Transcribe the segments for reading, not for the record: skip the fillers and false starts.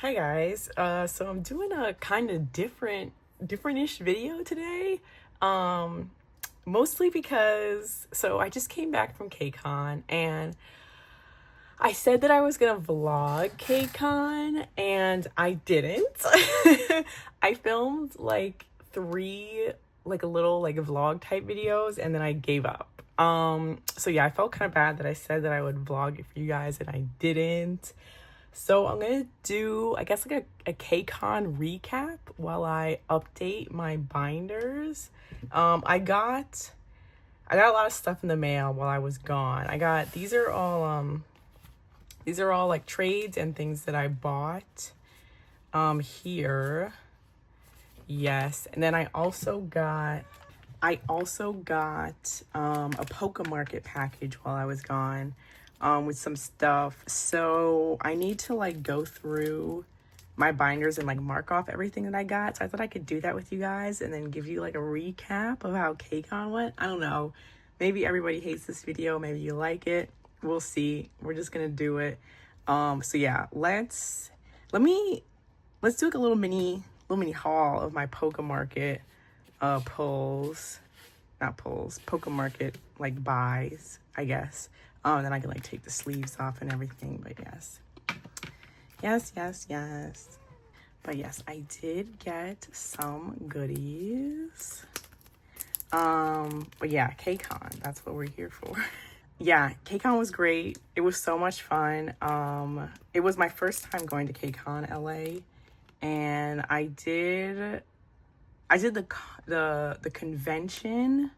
Hi guys. So I'm doing a kind of different-ish video today. Um, Mostly because I just came back from KCON and I said that I was gonna vlog KCON and I didn't. I filmed like three like a little like vlog type videos and then I gave up. So yeah, I felt kind of bad that I said that I would vlog it for you guys and I didn't. So I'm gonna do, I guess, like a KCON recap while I update my binders. I got a lot of stuff in the mail while I was gone. These are all like trades and things that I bought here. Yes, and then I also got a Poke Market package while I was gone. With some stuff. So I need to like go through my binders and like mark off everything that I got. So I thought I could do that with you guys and then give you like a recap of how KCON went. I don't know. Maybe everybody hates this video. Maybe you like it. We'll see. We're just gonna do it. So yeah, let's do like a little mini haul of my Poke Market Poke Market like buys, I guess. Then I can like take the sleeves off and everything, but yes. But yes, I did get some goodies. But yeah, KCON, that's what we're here for. Yeah, KCON was great. It was so much fun. It was my first time going to KCON LA, and I did the convention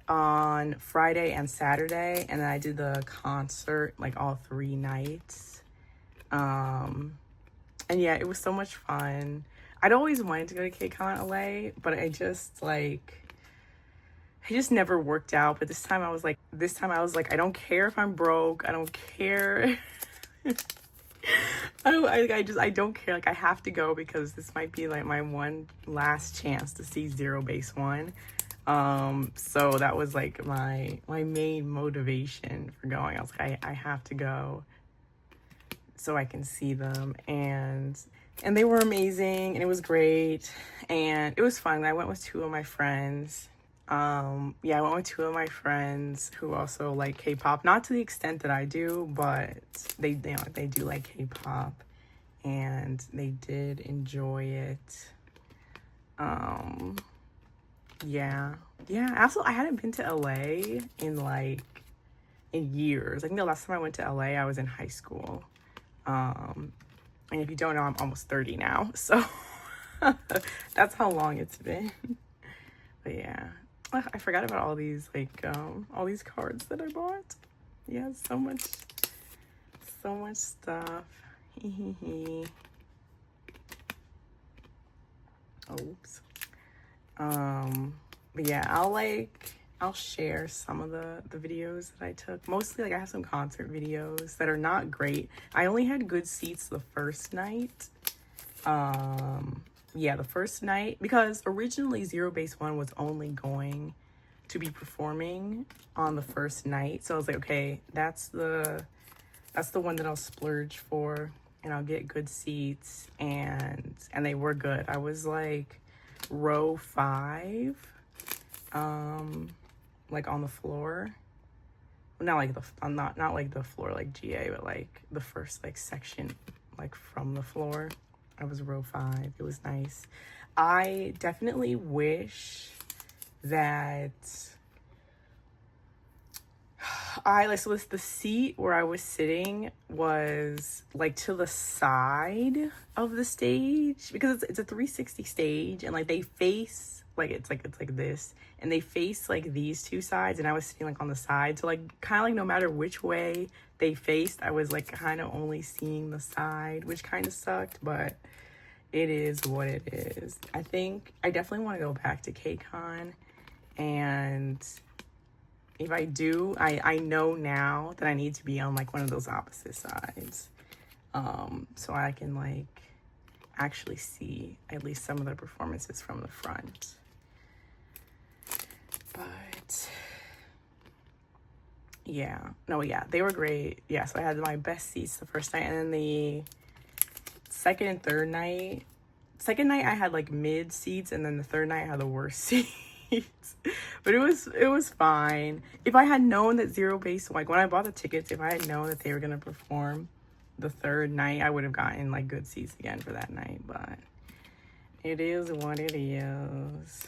on Friday and Saturday, and then I did the concert like all 3 nights. And yeah, it was so much fun. I'd always wanted to go to KCON LA, but it just never worked out. But this time I was like, I don't care if I'm broke. I don't care. I don't care. Like, I have to go because this might be like my one last chance to see Zero Base One. So that was like my main motivation for going. I was like, I have to go so I can see them, and they were amazing, and it was great, and it was fun. I went with 2 of my friends. Yeah, I went with 2 of my friends who also like K-pop, not to the extent that I do, but they do like K-pop, and they did enjoy it. Yeah. Also, I hadn't been to LA in years. I think the last time I went to LA, I was in high school. And if you don't know, I'm almost 30 now. So that's how long it's been. But yeah, I forgot about all these cards that I bought. Yeah, so much stuff. Oops. But yeah, I'll share some of the videos that I took. Mostly, like, I have some concert videos that are not great. I only had good seats the first night. Yeah, the first night, because originally Zero Base One was only going to be performing on the first night. So I was like, okay, that's the one that I'll splurge for, and I'll get good seats, and they were good. I was like row 5, like on the floor. Not like the floor like GA, but like the first like section, like from the floor. I was row 5. It was nice. I definitely wish that the seat where I was sitting was like to the side of the stage, because it's a 360 stage, and like they face it's like this, and they face like these 2 sides, and I was sitting like on the side, so like kind of like no matter which way they faced, I was like kind of only seeing the side, which kind of sucked, but it is what it is. I think I definitely want to go back to KCON, and if I do, I know now that I need to be on like one of those opposite sides, so I can like actually see at least some of the performances from the front. But yeah, no, yeah, they were great. Yeah, so I had my best seats the first night, and then the second and third night. Second night I had like mid seats, and then the third night I had the worst seats. But it was fine. If I had known that Zero Base, like when I bought the tickets, if I had known that they were gonna perform the third night, I would have gotten like good seats again for that night. But it is what it is.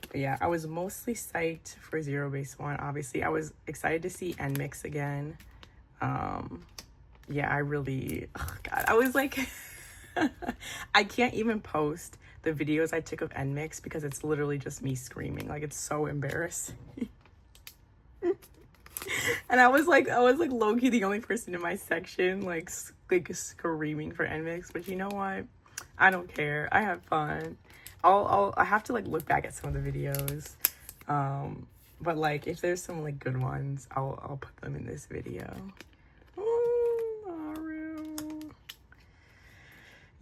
But yeah, I was mostly psyched for Zero Base 1. Obviously, I was excited to see NMIXX again. Yeah, I really, oh God, I was like, I can't even post the videos I took of NMIXX because it's literally just me screaming. Like, it's so embarrassing. And I was like low-key the only person in my section, like screaming for NMIXX. But you know what? I don't care. I have fun. I have to like look back at some of the videos. But like if there's some like good ones, I'll put them in this video.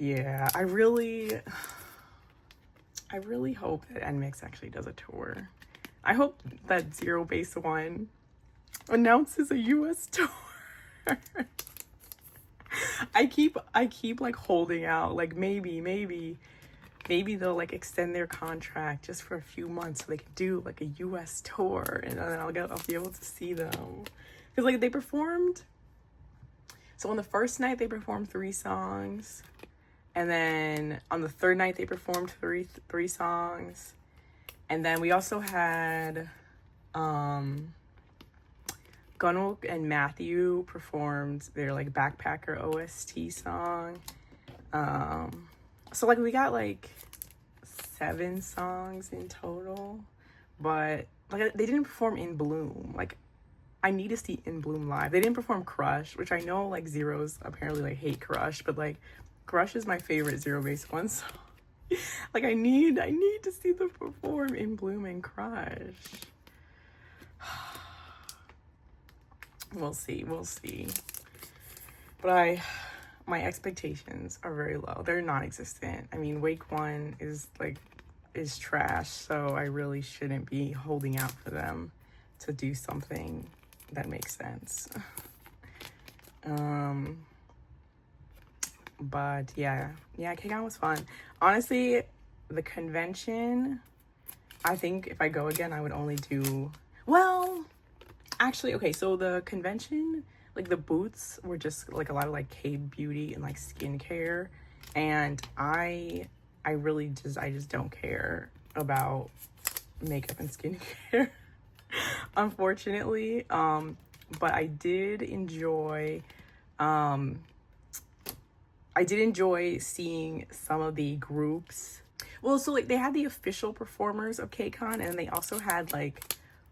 Yeah, I really hope that NMIXX actually does a tour. I hope that Zero Base 1 announces a US tour. I keep like holding out, like maybe they'll like extend their contract just for a few months so they can do like a US tour, and then I'll be able to see them. Because like they performed, so on the first night they performed 3 songs, and then on the third night they performed three songs, and then we also had Gunwook and Matthew performed their like Backpacker OST song. So like we got like 7 songs in total, but like they didn't perform In Bloom. Like I need to see In Bloom live. They didn't perform Crush, which I know like Zeros apparently like hate Crush, but like Crush is my favorite Zero Base 1 song. Like I need to see them perform In Bloom and Crush. We'll see. But my expectations are very low. They're non-existent. I mean, Wake 1 is trash, so I really shouldn't be holding out for them to do something that makes sense. But yeah, KCON was fun. Honestly, the convention, I think if I go again, I would only do, well, actually, okay, so the convention, like the booths were just like a lot of like K-beauty and like skincare, and I just don't care about makeup and skincare, unfortunately. But I did enjoy seeing some of the groups. Well, so like they had the official performers of KCON, and they also had like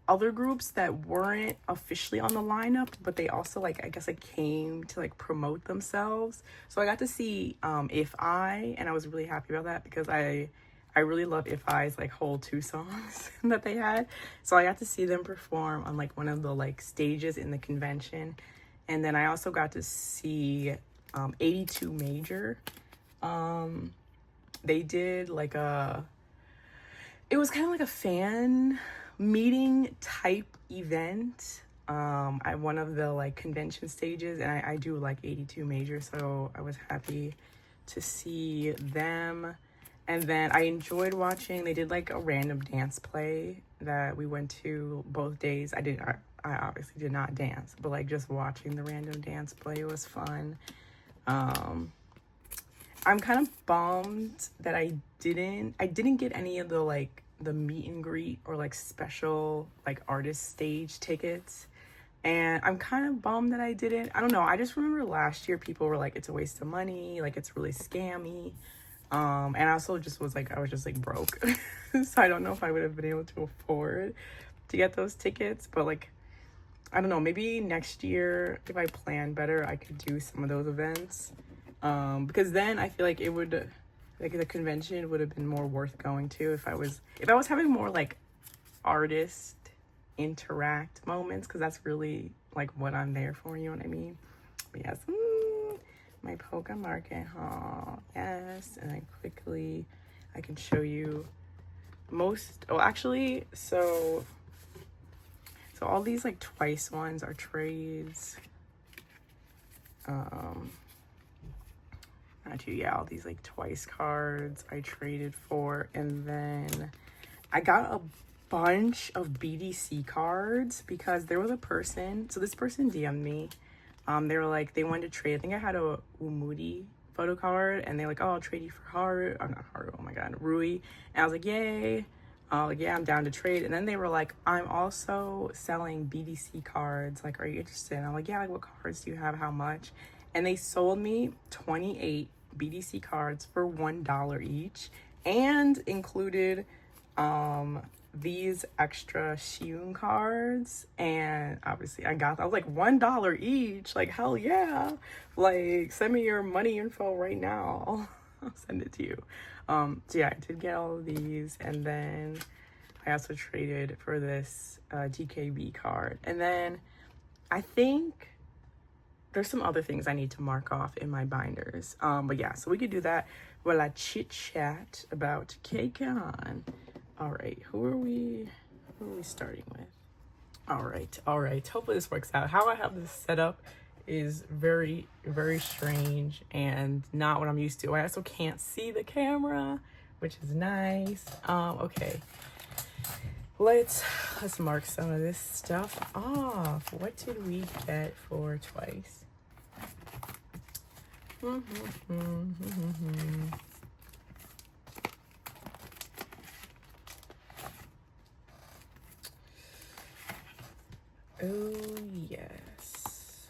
other groups that weren't officially on the lineup, but they also like, I guess, like came to like promote themselves. So I got to see If I, and I was really happy about that because I really love If I's like whole 2 songs that they had. So I got to see them perform on like one of the like stages in the convention. And then I also got to see 82 Major. They did like it was kind of like a fan meeting type event at one of the like convention stages, and I do like 82 Major, so I was happy to see them. And then I enjoyed watching, they did like a random dance play that we went to both days. I obviously did not dance, but like just watching the random dance play was fun. I'm kind of bummed that I didn't get any of the like the meet and greet or like special like artist stage tickets, and I'm kind of bummed that I didn't. I don't know, I just remember last year people were like, it's a waste of money, like it's really scammy, and I also just was like, I was just like broke. So I don't know if I would have been able to afford to get those tickets, but like I don't know, maybe next year if I plan better I could do some of those events, because then I feel like it would, like the convention would have been more worth going to if I was having more like artist interact moments, because that's really like what I'm there for, you know what I mean? But yes, my Polka Market haul, yes. And I can show you so all these like Twice ones are trades. I Yeah, all these like twice cards I traded for. And then I got a bunch of BDC cards because there was a person, so this person DM'd me. They were like, they wanted to trade. I think I had a Umudi photo card, and they're like, oh, I'll trade you for Haru. I'm not Haru, oh my god, Rui. And I was like, yay. Like, yeah, I'm down to trade. And then they were like, I'm also selling BDC cards. Like, are you interested? And I'm like, yeah, like, what cards do you have? How much? And they sold me 28 BDC cards for $1 each, and included these extra KCON cards. And obviously I was like, $1 each, like, hell yeah, like, send me your money info right now. I'll send it to you. So yeah, I did get all of these. And then I also traded for this DKB card. And then I think there's some other things I need to mark off in my binders. But yeah, so we could do that while I chit chat about KCON. All right, who are we starting with? All right. Hopefully this works out. How I have this set up is very, very strange and not what I'm used to. I also can't see the camera, which is nice. Okay. Let's mark some of this stuff off. What did we get for twice? Oh, yes.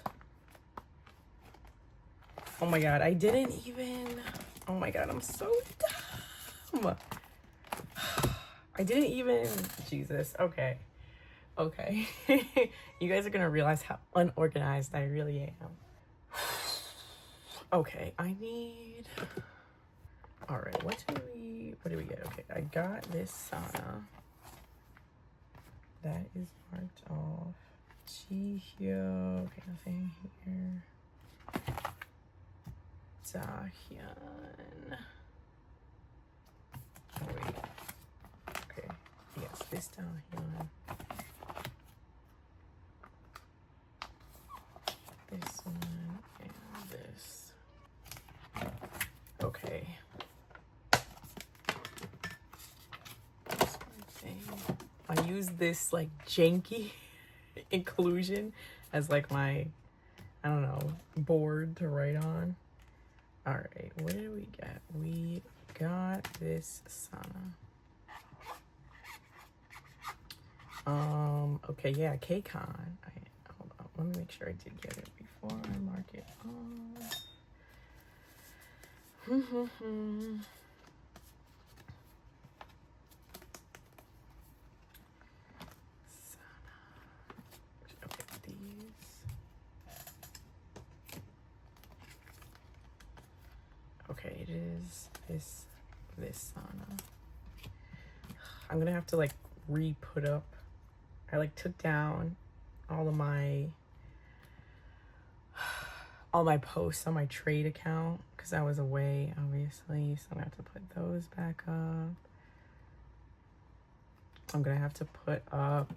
Oh my god, I didn't even... Oh my god, I'm so dumb. I didn't even... Jesus, okay. You guys are gonna realize how unorganized I really am. Okay, I need... Alright, what do we get? Okay, I got this Sana. That is marked off. Jihyo, okay, nothing here. Dahyun. Oh wait. Okay. Yes, this Dahyun. This one and this. Okay. This one thing. I use this like janky inclusion as like my, I don't know, board to write on. All right, what did we get? We got this Sana. Okay, yeah, KCON. Hold on, let me make sure I did get it before I mark it off. Okay, it is this Sana. I'm gonna have to like re-put up. I like took down all my posts on my trade account because I was away, obviously. So I'm gonna have to put those back up. I'm gonna have to put up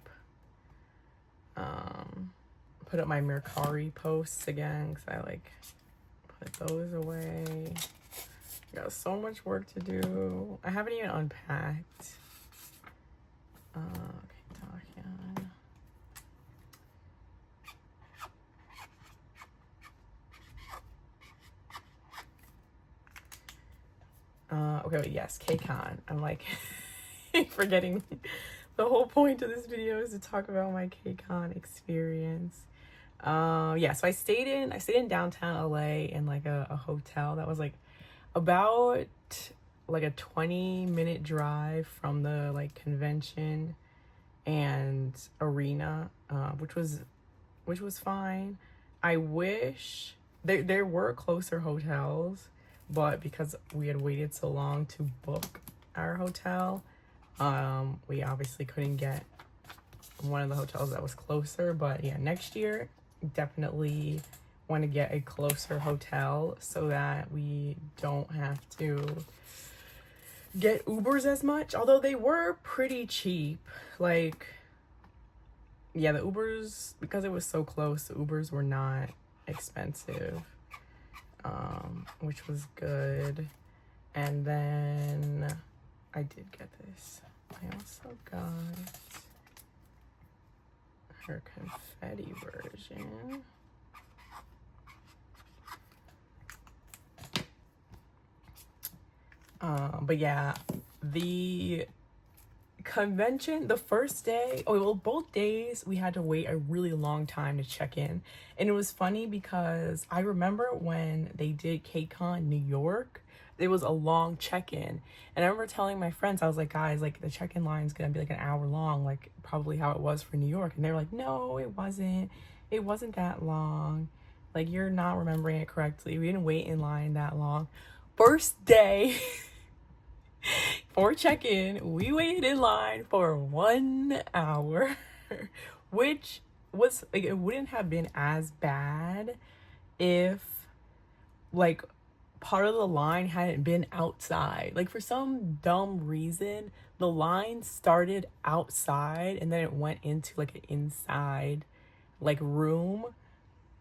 my Mercari posts again because I like put those away. Got so much work to do. I haven't even unpacked. Okay, Dahyun. Okay, wait, yes, KCON. I'm like forgetting the whole point of this video is to talk about my KCON experience. Yeah, so I stayed in downtown LA in like a hotel that was like about like a 20-minute drive from the like convention and arena, which was fine. I wish there were closer hotels, but because we had waited so long to book our hotel, we obviously couldn't get one of the hotels that was closer. But yeah, next year definitely want to get a closer hotel so that we don't have to get Ubers as much, although they were pretty cheap. Like, yeah, the Ubers, because it was so close, the Ubers were not expensive. which was good. And then I did get this. I also got her confetti version. But yeah, the convention, the first day, both days we had to wait a really long time to check in. And it was funny because I remember when they did KCON New York, there was a long check-in. And I remember telling my friends, I was like, guys, like the check-in line is gonna be like an hour long, like probably how it was for New York. And they were like, no, it wasn't that long, like you're not remembering it correctly, we didn't wait in line that long. First day for check-in, we waited in line for 1 hour, which was like, it wouldn't have been as bad if like part of the line hadn't been outside. Like for some dumb reason, the line started outside and then it went into like an inside like room.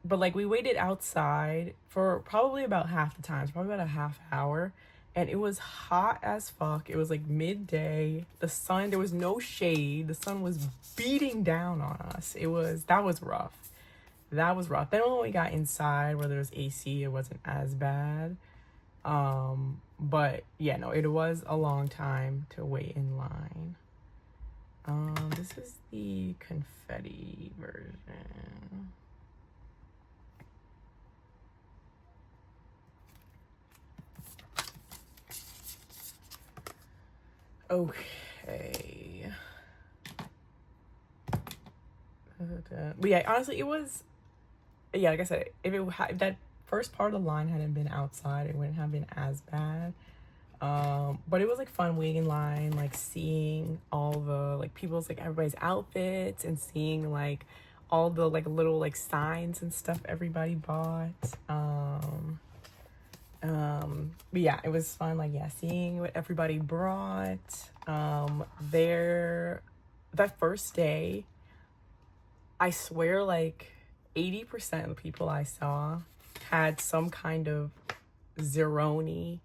But like we waited outside for probably about half the time, probably about a half hour. And it was hot as fuck. It was like midday. The sun, there was no shade. The sun was beating down on us. That was rough. That was rough. Then when we got inside where there was AC, it wasn't as bad. But yeah, no, it was a long time to wait in line. This is the confetti version. Okay. But yeah, honestly, it was, yeah, like I said, if that first part of the line hadn't been outside, it wouldn't have been as bad. But it was like fun waiting in line, like seeing all the like people's like everybody's outfits and seeing like all the like little like signs and stuff everybody bought. But yeah, it was fun, like, yeah, seeing what everybody brought. That first day, I swear like 80% of the people I saw had some kind of Zeroni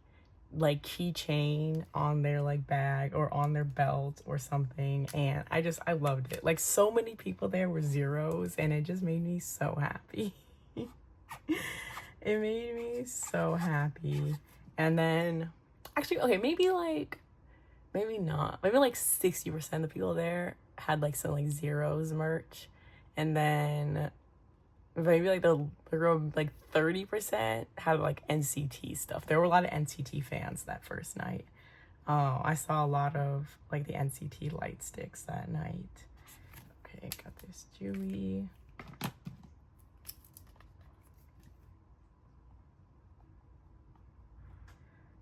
like keychain on their like bag or on their belt or something, and I loved it. Like so many people there were zeros and it just made me so happy. It made me so happy. And then actually, okay, maybe not, maybe like 60% of the people there had like some like zeros merch, and then maybe like the girl like 30% had like NCT stuff. There were a lot of NCT fans that first night. I saw a lot of like the NCT light sticks that night. Okay, got this Chewy.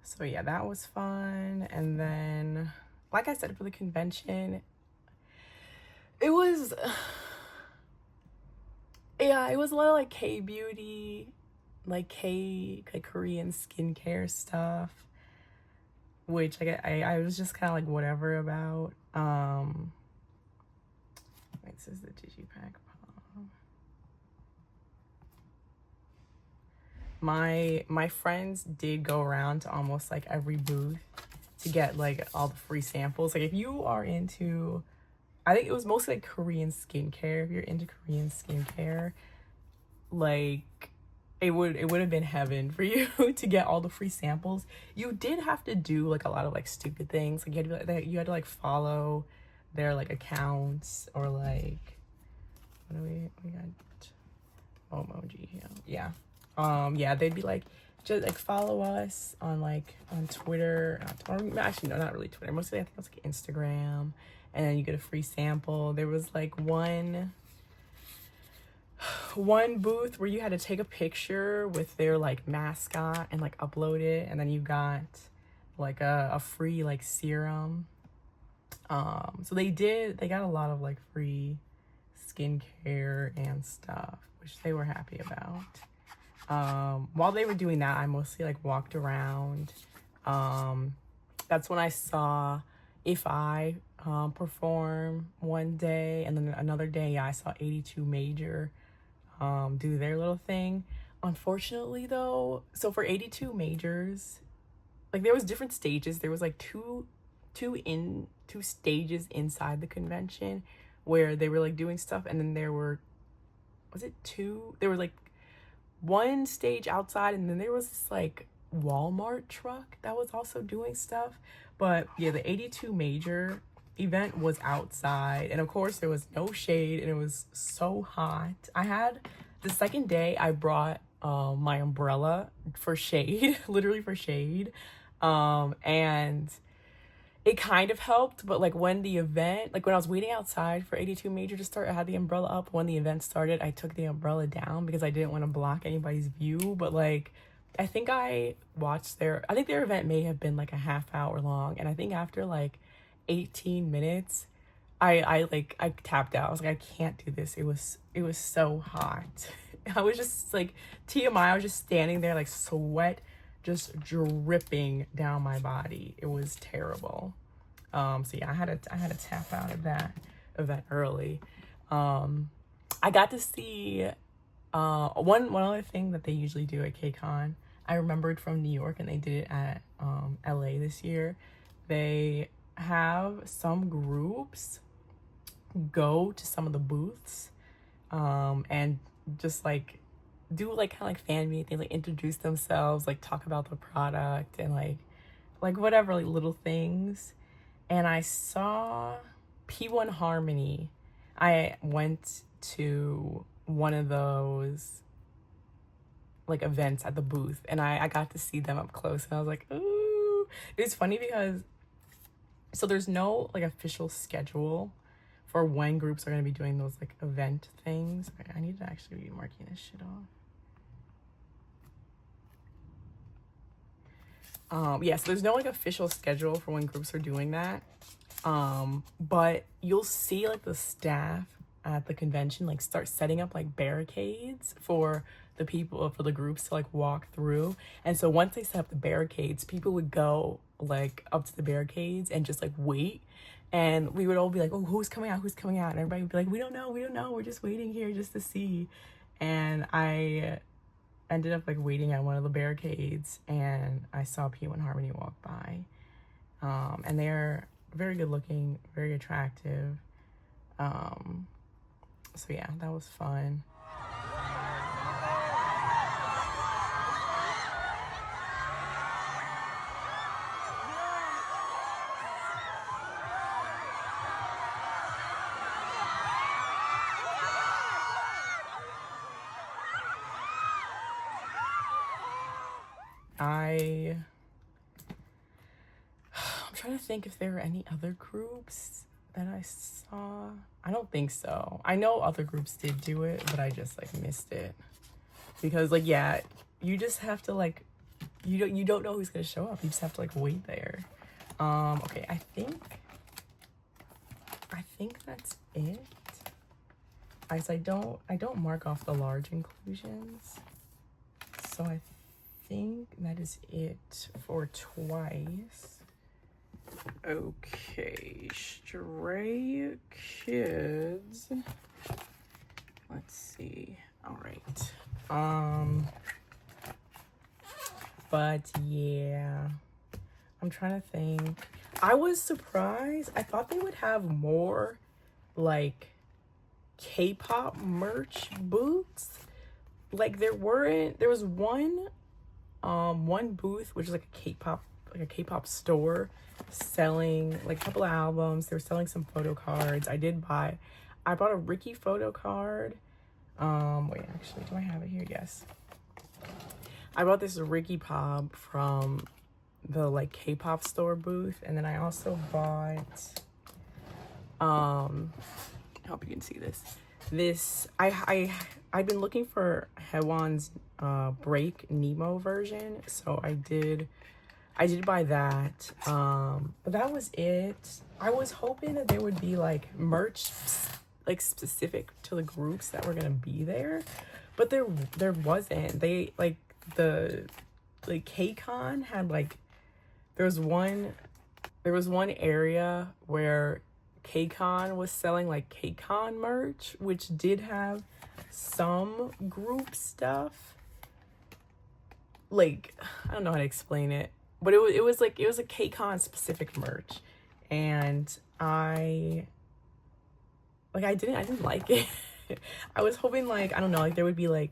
So yeah, that was fun. And then, like I said, for the convention, it was, yeah, it was a lot of like K-beauty, like Korean skincare stuff, which like I was just kind of like whatever about. Wait, this is the Digipack Pop. My friends did go around to almost like every booth to get like all the free samples. Like if you are into, I think it was mostly like Korean skincare. If you're into Korean skincare, like it would have been heaven for you to get all the free samples. You did have to do like a lot of like stupid things. Like you had to like follow their like accounts, or like, what do we got? Emoji, yeah. Yeah, they'd be like, just like follow us on like on Twitter, or actually no, not really Twitter, mostly I think it was like Instagram, and then you get a free sample. There was like one booth where you had to take a picture with their like mascot and like upload it, and then you got like a free like serum. So they got a lot of like free skincare and stuff, which they were happy about. While they were doing that, I mostly like walked around. That's when I saw If I perform one day, and then another day, yeah, I saw 82 Major do their little thing. unfortunately though, so for 82 majors, like there was different stages. There was like two stages inside the convention where they were like doing stuff, and then there were, was it two? There was like one stage outside, and then there was this like Walmart truck that was also doing stuff. But yeah, the 82 major event was outside, and of course there was no shade, and it was so hot. I had the second day I brought my umbrella for shade, literally for shade, and it kind of helped. But like when the event, like when I was waiting outside for 82 major to start, I had the umbrella up. When the event started, I took the umbrella down because I didn't want to block anybody's view. But like, I think I think their event may have been like a half hour long, and I think after like 18 minutes, I tapped out. I was like, I can't do this. It was so hot. I was just like, TMI, I was just standing there like sweat just dripping down my body. It was terrible. So yeah, I had to tap out of that event early. I got to see one other thing that they usually do at KCON. I remembered from New York, and they did it at LA this year. They have some groups go to some of the booths and just like do like kind of like fan meetings, like introduce themselves, like talk about the product, and like whatever, like little things. And I saw P1 Harmony. I went to one of those like events at the booth, and I got to see them up close, and I was like, ooh. It's funny because so there's no like official schedule for when groups are going to be doing those like event things. I need to actually be marking this shit off. Yeah, so there's no like official schedule for when groups are doing that. But you'll see like the staff at the convention like start setting up like barricades for the people, for the groups to like walk through. And so once they set up the barricades, people would go like up to the barricades and just like wait. And we would all be like, oh, who's coming out? Who's coming out? And everybody would be like, we don't know. We're just waiting here just to see. And I ended up like waiting at one of the barricades, and I saw P1 Harmony walk by. And they're very good looking, very attractive. So yeah, that was fun. I'm trying to think if there were any other groups that I saw. I don't think so. I know other groups did do it, but I just like missed it because like, yeah, you just have to like, you don't know who's gonna show up. You just have to like wait there. Okay, I think that's it. I don't mark off the large inclusions, so I think that is it for twice. Okay, Stray Kids. Let's see. All right. But yeah, I'm trying to think. I was surprised. I thought they would have more like K-pop merch booths. Like there was one booth which is like a K-pop store selling like a couple of albums. They were selling some photo cards. I bought a Ricky photo card. Wait, actually, do I have it here? Yes. I bought this Ricky Pop from the like K-pop store booth, and then I also bought I hope you can see this. I've been looking for Hewon's Break Nemo version, so I did buy that. But that was it. I was hoping that there would be like merch like specific to the groups that were gonna be there, but there wasn't. They like the KCON had like there was one area where KCON was selling like KCON merch, which did have some group stuff. like, I don't know how to explain it, but it was like, it was a KCON specific merch, and I didn't like it. I was hoping, like, I don't know, like there would be like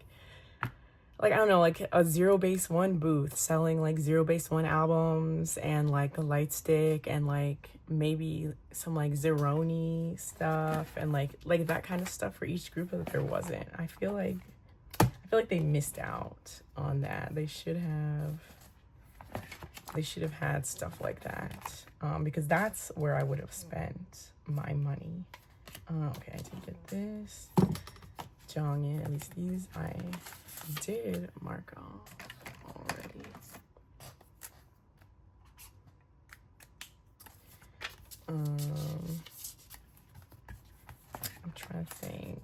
I don't know, like a Zero Base One booth selling like Zero Base One albums and like a light stick and like maybe some like Zeroni stuff and like that kind of stuff for each group, but there wasn't. I feel like they missed out on that. They should have had stuff like that, because that's where I would have spent my money. Okay, I did get this. Jongin, at least these I did mark off already. I'm trying to think.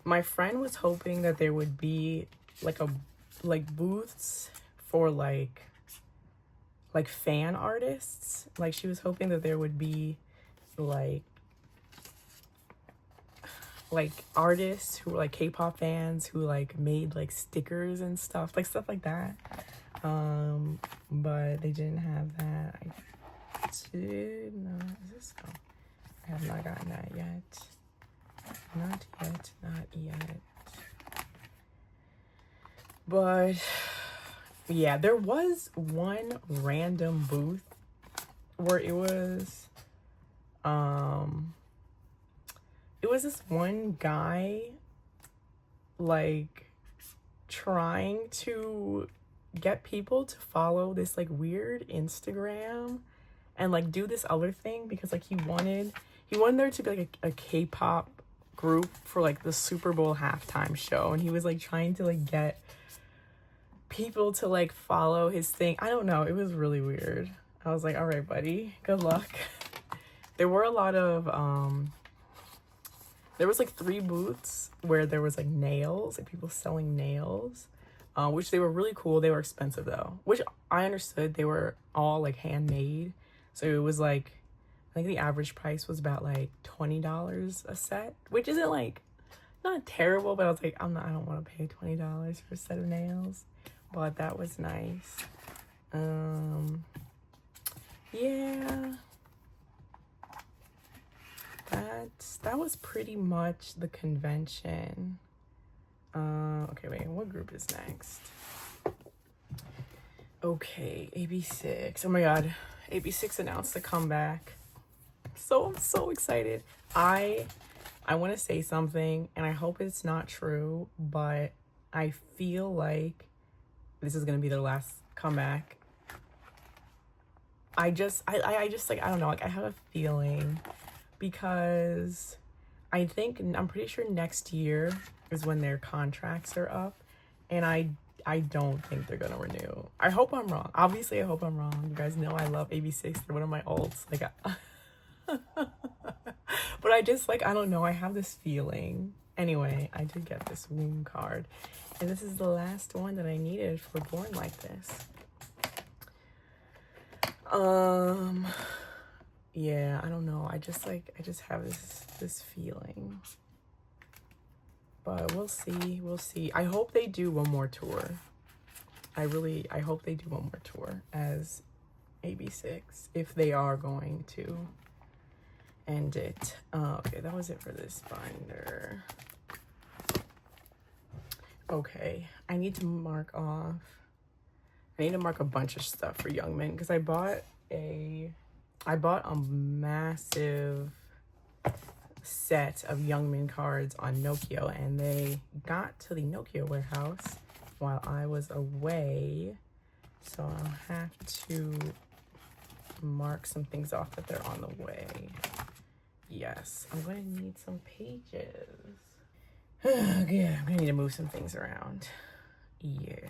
My friend was hoping that there would be like booths for like fan artists. Like she was hoping that there would be like artists who were like K-pop fans who like made like stickers and stuff like that. But they didn't have that. I did not. Is this? Oh, I have not gotten that yet. Not yet. But yeah, there was one random booth where it was this one guy like trying to get people to follow this like weird Instagram and like do this other thing, because like he wanted there to be like a K-pop group for like the Super Bowl halftime show, and he was like trying to like get people to like follow his thing. I don't know, it was really weird. I was like, all right, buddy, good luck. There were a lot of there was like 3 booths where there was like nails, like people selling nails, which they were really cool. They were expensive though, which I understood. They were all like handmade, so it was like, I think the average price was about like $20 a set, which isn't like, not terrible, but I was like, I don't want to pay $20 for a set of nails, but that was nice. Yeah, that was pretty much the convention. Okay, wait, what group is next? Okay, AB6. Oh my god, AB6 announced a comeback. So I'm so excited. I want to say something, and I hope it's not true, but I feel like this is gonna be their last comeback. I just like, I don't know, like I have a feeling, because I'm pretty sure next year is when their contracts are up, and I don't think they're gonna renew. I hope I'm wrong. Obviously, I hope I'm wrong. You guys know I love AB6. They're one of my ults. Like, but I just like, I don't know. I have this feeling. Anyway, I did get this womb card, and this is the last one that I needed for Born Like This. Yeah, I don't know. I just have this feeling. But we'll see. I hope they do one more tour. I hope they do one more tour as AB6, if they are going to end it. Okay, that was it for this binder. Okay, I need to mark a bunch of stuff for Youngmin, because I bought a massive set of Youngmin cards on Nokia, and they got to the Nokia warehouse while I was away, so I'll have to mark some things off that they're on the way. Yes, I'm going to need some pages. Okay, I'm going to need to move some things around. Yeah.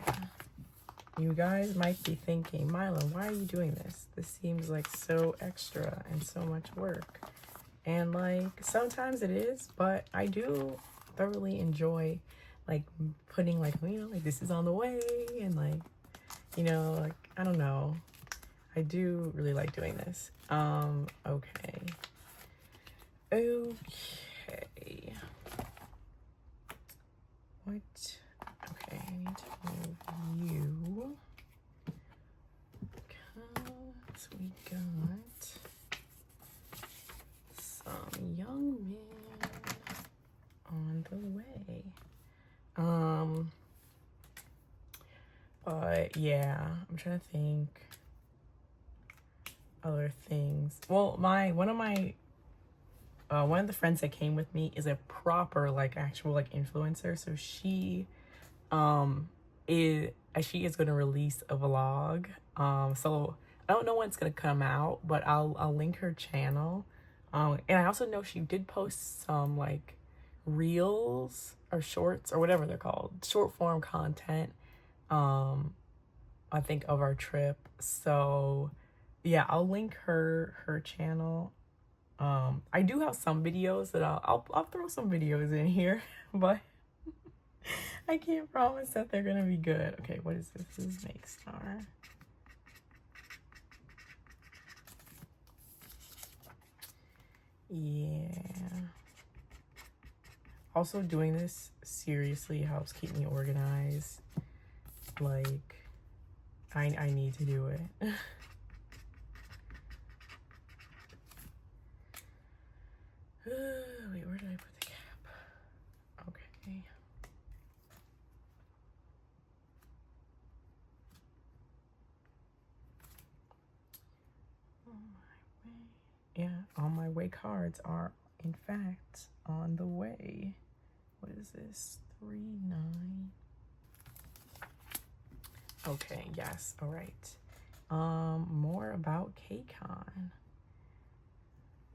You guys might be thinking, Milo, why are you doing this? This seems like so extra and so much work. And like, sometimes it is, but I do thoroughly enjoy like putting like, you know, like this is on the way, and like, you know, like, I don't know. I do really like doing this. Okay. What? Okay, I need review, because we got some young men on the way. But yeah, I'm trying to think other things. Well, one of the friends that came with me is a proper like actual like influencer, so she is going to release a vlog. So I don't know when it's going to come out, but I'll link her channel. And I also know she did post some like reels or shorts or whatever they're called, short form content, I think, of our trip. So yeah, I'll link her channel. I do have some videos that I'll throw some videos in here, but I can't promise that they're gonna be good. Okay, what is this? This is Make Star. Yeah. Also, doing this seriously helps keep me organized. Like, I need to do it. Wait, where did I put the cap? Okay. On my way. Yeah, on my way cards are in fact on the way. What is this? 3-9. Okay, yes, all right. More about KCON.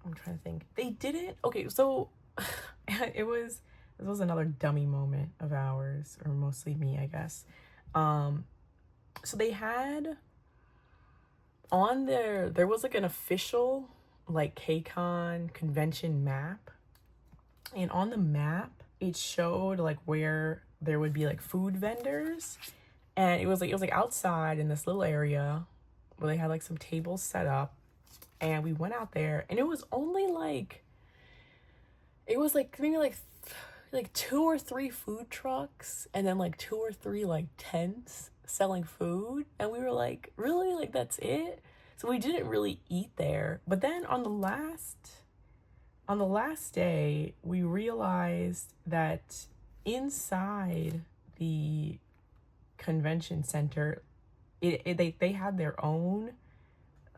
I'm trying to think. They didn't. Okay, so this was another dummy moment of ours, or mostly me, I guess. So they had on there was like an official like KCON convention map, and on the map it showed like where there would be like food vendors, and it was like outside in this little area where they had like some tables set up. And we went out there, and it was only like, it was like maybe like 2 or 3 food trucks, and then like 2 or 3 like tents selling food. And we were like, really? Like, that's it? So we didn't really eat there. But then on the last day, we realized that inside the convention center, they had their own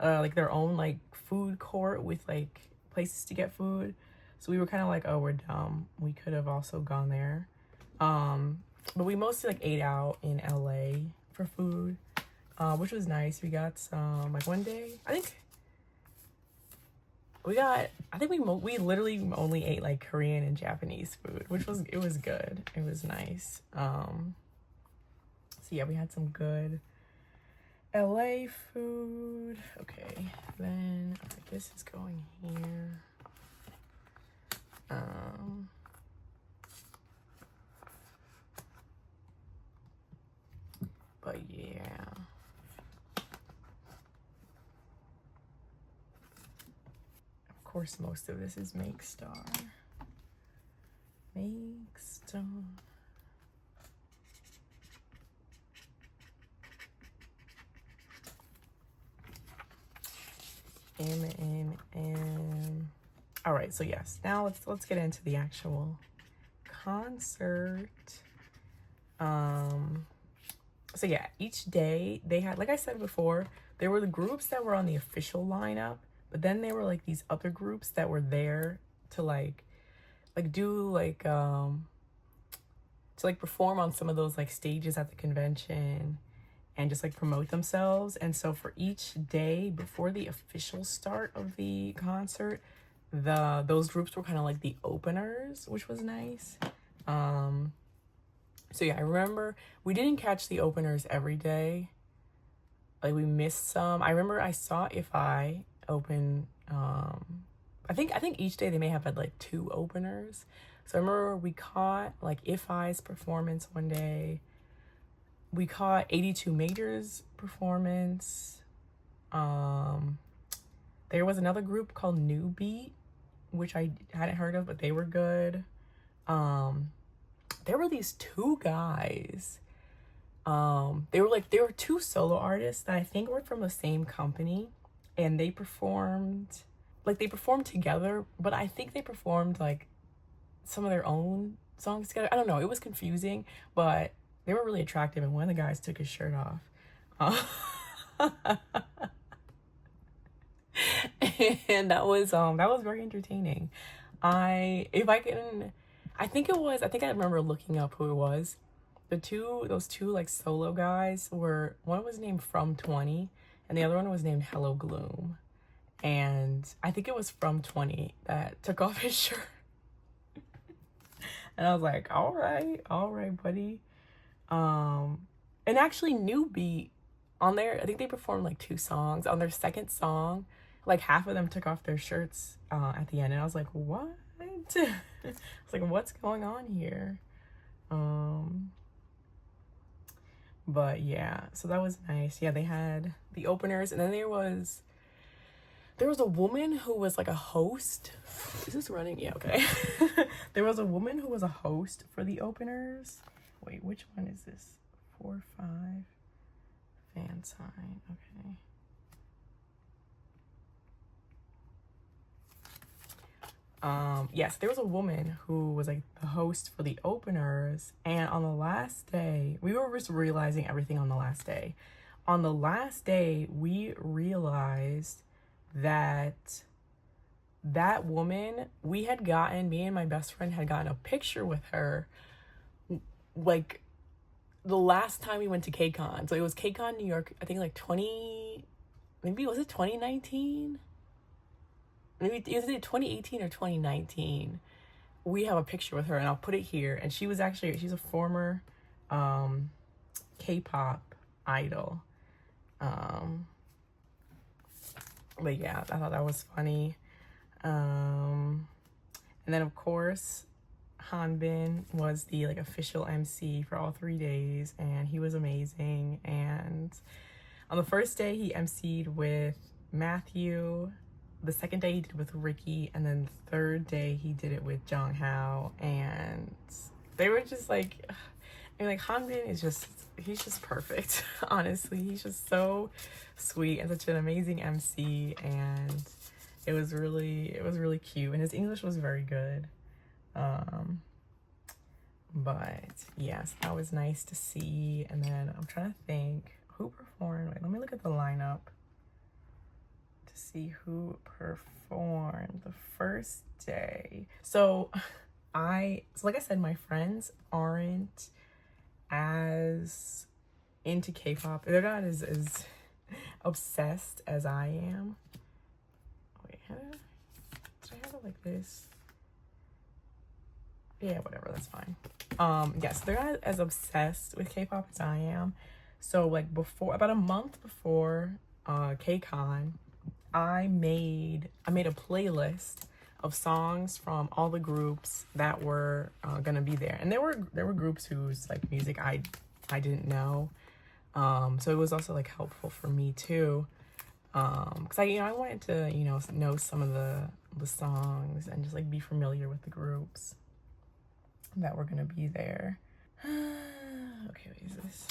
like food court with like places to get food. So we were kind of like, oh, we're dumb. We could have also gone there. But we mostly like ate out in LA for food, which was nice. We got some, like, one day, I think we literally only ate like Korean and Japanese food, which was good. It was nice. So yeah, we had some good LA food. Okay, then this is going here. But yeah. Of course, most of this is Make Star. Make Star. All right, so yes, now let's get into the actual concert. So yeah, each day they had, like I said before, there were the groups that were on the official lineup, but then there were like these other groups that were there to like do like to like perform on some of those like stages at the convention and just like promote themselves. And so for each day before the official start of the concert, those groups were kind of like the openers, which was nice. So yeah, I remember we didn't catch the openers every day. Like, we missed some. I remember I saw If I open. I think each day they may have had like 2 openers. So I remember we caught like If I's performance one day. We caught 82 Majors performance. There was another group called New Beat, which I hadn't heard of, but they were good. There were these 2 guys They were two solo artists that I think were from the same company, and they performed together, but I think they performed like some of their own songs together. I don't know, it was confusing, but they were really attractive, and one of the guys took his shirt off. And that was very entertaining. I think I remember looking up who it was. Those two like solo guys were, one was named From 20 and the other one was named Hello Gloom. And I think it was From 20 that took off his shirt. And I was like, all right, buddy. And actually New Beat on there, I think they performed like 2 songs. On their second song, like half of them took off their shirts at the end, and I was like, what? I was like, what's going on here? But yeah, so that was nice. Yeah, they had the openers, and then there was a woman who was like a host. Is this running? Yeah, okay. There was a woman who was a host for the openers. Wait, which one is this? 4, 5 fan sign. Okay. Yes, there was a woman who was like the host for the openers, and on the last day, we were just realizing everything on the last day. On the last day, we realized that woman, me and my best friend had gotten a picture with her like the last time we went to KCON. So it was KCON New York, I think like 2019? Maybe it was either 2018 or 2019. We have a picture with her, and I'll put it here. And she's a former K-pop idol. But yeah, I thought that was funny. And then of course, Hanbin was the like official MC for all 3 days, and he was amazing. And on the first day, he MC'd with Matthew. The second day he did it with Ricky, and then the third day he did it with Jong Hao, and they were just like, Hanbin he's just perfect. Honestly, he's just so sweet and such an amazing MC, and it was really cute, and his English was very good. But yes, that was nice to see. And then I'm trying to think who performed. Wait, let me look at the lineup to see who performed the first day. So like I said, my friends aren't as into K-pop. They're not as obsessed as I am. Wait, did I have it like this? Yeah, whatever, that's fine. Yes, they're not as obsessed with K-pop as I am. So like about a month before KCON, I made a playlist of songs from all the groups that were gonna be there, and there were groups whose like music I didn't know, so it was also like helpful for me too, because I wanted to know some of the songs and just like be familiar with the groups that were gonna be there. Okay, what is this?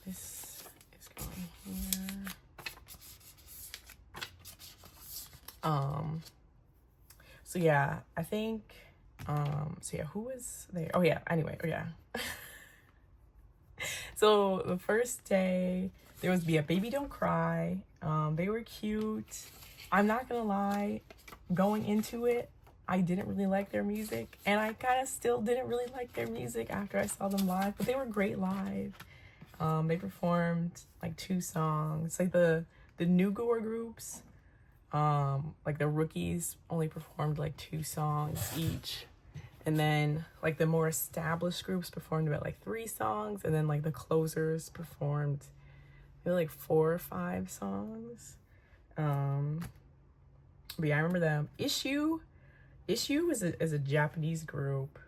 This is going here. So yeah, I think, so yeah, who was there? Oh yeah, anyway, oh yeah. So the first day, there was Baby Don't Cry. They were cute. I'm not gonna lie, going into it, I didn't really like their music, and I kind of still didn't really like their music after I saw them live, but they were great live. They performed like 2 songs, like the newcomer groups, like the rookies only performed like 2 songs each, and then like the more established groups performed about like 3 songs, and then like the closers performed maybe like 4 or 5 songs. But yeah, I remember them. Issue is a Japanese group.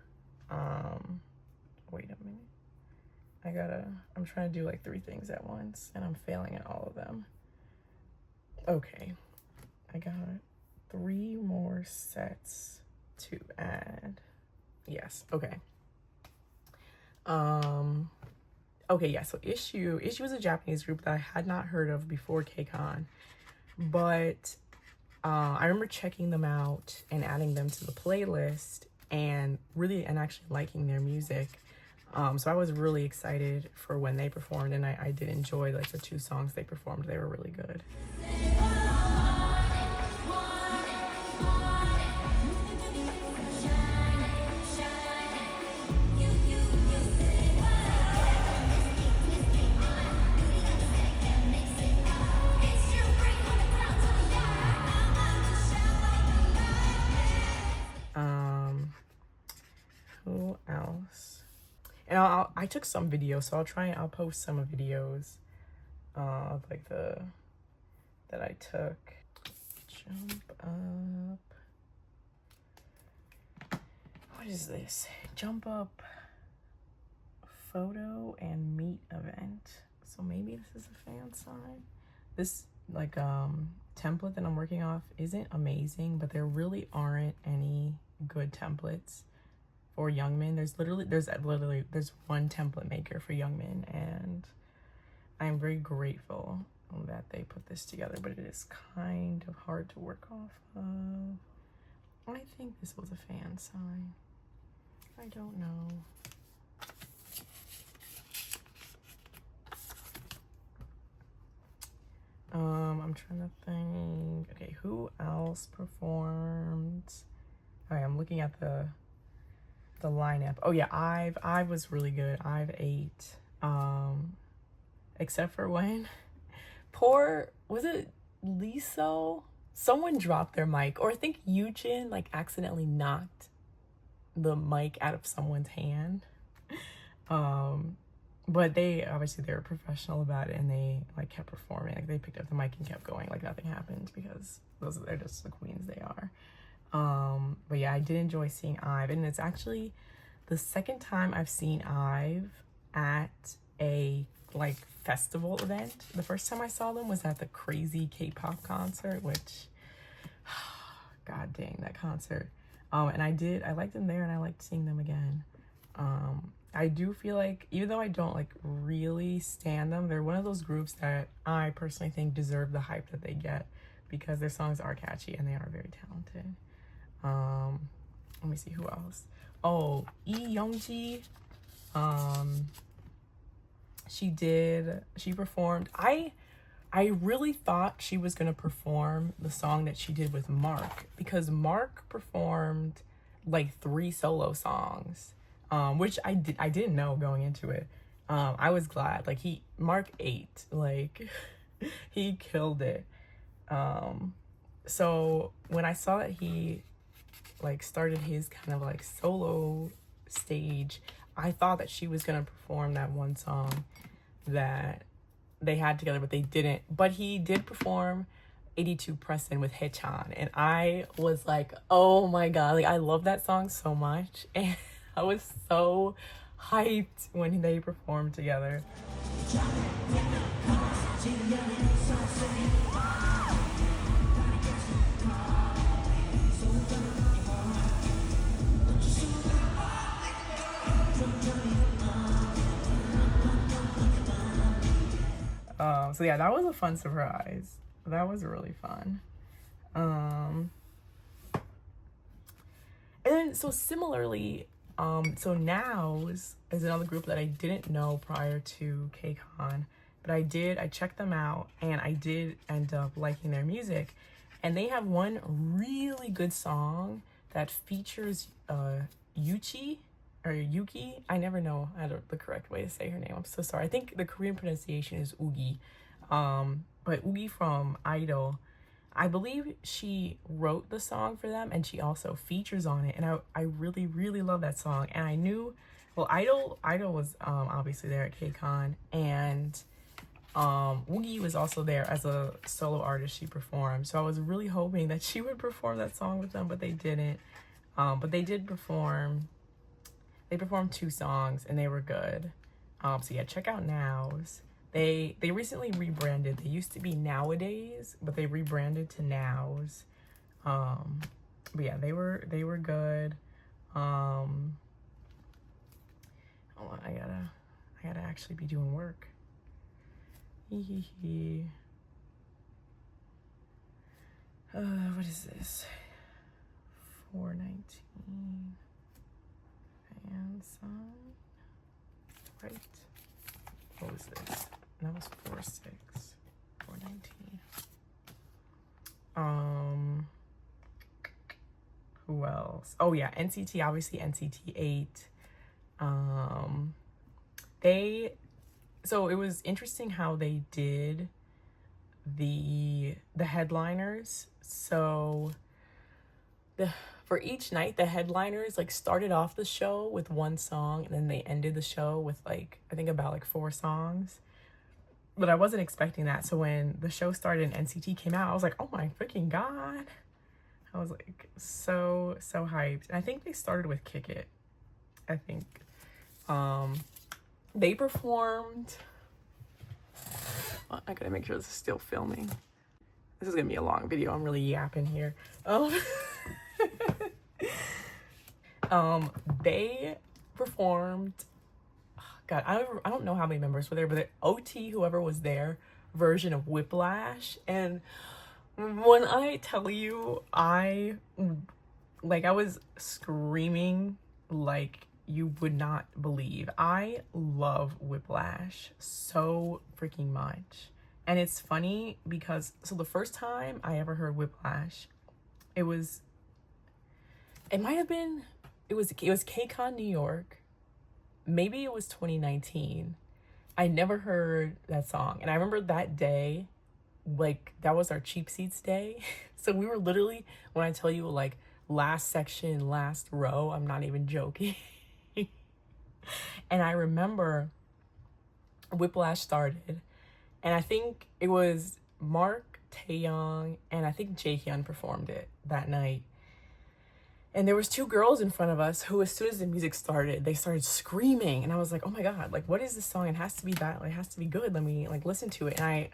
Wait a minute, I'm trying to do like 3 things at once, and I'm failing at all of them. Okay, I got 3 more sets to add. Yes, okay. Okay, yeah, so Issue is a Japanese group that I had not heard of before KCON, but I remember checking them out and adding them to the playlist and actually liking their music. So I was really excited for when they performed, and I did enjoy like the 2 songs they performed. They were really good. Who else? And I took some videos, so I'll post some videos of like that I took. Jump up. What is this? Jump up photo and meet event. So maybe this is a fan sign. This like template that I'm working off isn't amazing, but there really aren't any good templates for Youngmin. There's one template maker for Youngmin, and I'm very grateful that they put this together, but it is kind of hard to work off of. I think this was a fan sign. I don't know. I'm trying to think. Okay, who else performed? Okay, I'm looking at the lineup. Oh yeah, Ive was really good. Ive 8. Except for when was it Liso? Someone dropped their mic, or I think Yujin like accidentally knocked the mic out of someone's hand. But they were professional about it, and they like kept performing. Like they picked up the mic and kept going like nothing happened, because they're just the queens they are. But yeah, I did enjoy seeing Ive, and it's actually the second time I've seen Ive at a like festival event. The first time I saw them was at the crazy K-pop concert, which god dang, that concert. And I liked them there, and I liked seeing them again. I do feel like, even though I don't like really stand them, they're one of those groups that I personally think deserve the hype that they get, because their songs are catchy and they are very talented. Let me see who else. Oh, Lee Youngji. She performed. I really thought she was gonna perform the song that she did with Mark, because Mark performed like 3 solo songs, which I didn't know going into it. I was glad. Like Mark ate, like he killed it. So when I saw that he like started his kind of like solo stage, I thought that she was gonna perform that one song that they had together, but they didn't. But he did perform 82 Preston with Haechan, and I was like, oh my god, like I love that song so much, and I was so hyped when they performed together. So yeah, that was a fun surprise. That was really fun. And then so similarly, so Nows is another group that I didn't know prior to KCON, but I checked them out, and I did end up liking their music. And they have one really good song that features Yuki. I never know the correct way to say her name. I'm so sorry. I think the Korean pronunciation is Ugi. But Ugi from Idol, I believe she wrote the song for them, and she also features on it. And I really, really love that song. And I knew, well, Idol was obviously there at KCON, and Ugi was also there as a solo artist. She performed. So I was really hoping that she would perform that song with them, but they didn't. But they did perform. They performed 2 songs, and they were good. So yeah, check out Nows. They recently rebranded. They used to be Nowadays, but they rebranded to Nows. But yeah, they were good. Hold on, I I gotta actually be doing work. What is this? 419 fan sign, right? What was this? That was 46, 419. Who else? Oh yeah, NCT, obviously NCT 8. So it was interesting how they did the headliners. So for each night, the headliners like started off the show with one song, and then they ended the show with like, I think about like 4 songs. But I wasn't expecting that. So when the show started and NCT came out, I was like, oh my freaking God. I was like so hyped. And I think they started with Kick It. I think they performed. I gotta make sure this is still filming. This is gonna be a long video. I'm really yapping here. They performed. God, I don't know how many members were there, but the OT, whoever was there, version of Whiplash. And when I tell you, I was screaming like you would not believe. I love Whiplash so freaking much. And it's funny because, so the first time I ever heard Whiplash, it was KCON New York. Maybe it was 2019. I never heard that song. And I remember that day, like, that was our cheap seats day. So we were literally, when I tell you, like, last section, last row, I'm not even joking. And I remember Whiplash started. And I think it was Mark, Taeyong, and I think Jaehyun performed it that night. And there was 2 girls in front of us who, as soon as the music started, they started screaming. And I was like, oh my God, like, what is this song? It has to be that, it has to be good. Let me, like, listen to it. And I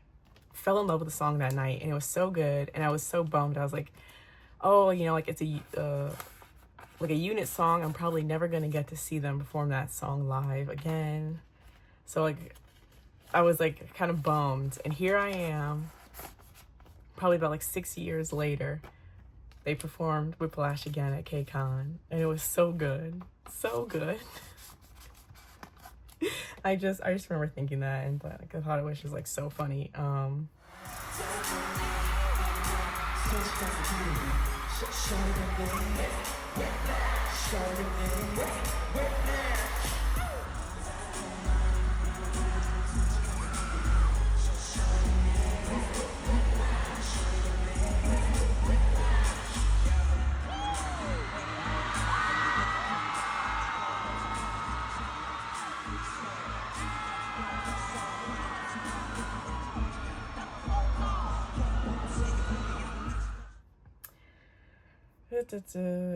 fell in love with the song that night, and it was so good. And I was so bummed. I was like, oh, you know, like, it's like a unit song. I'm probably never going to get to see them perform that song live again. So, like, I was, like, kind of bummed. And here I am, probably about, like, 6 years later. They performed Whiplash again at KCON, and it was so good. So good. I just remember thinking that, and like, I thought it was just like so funny.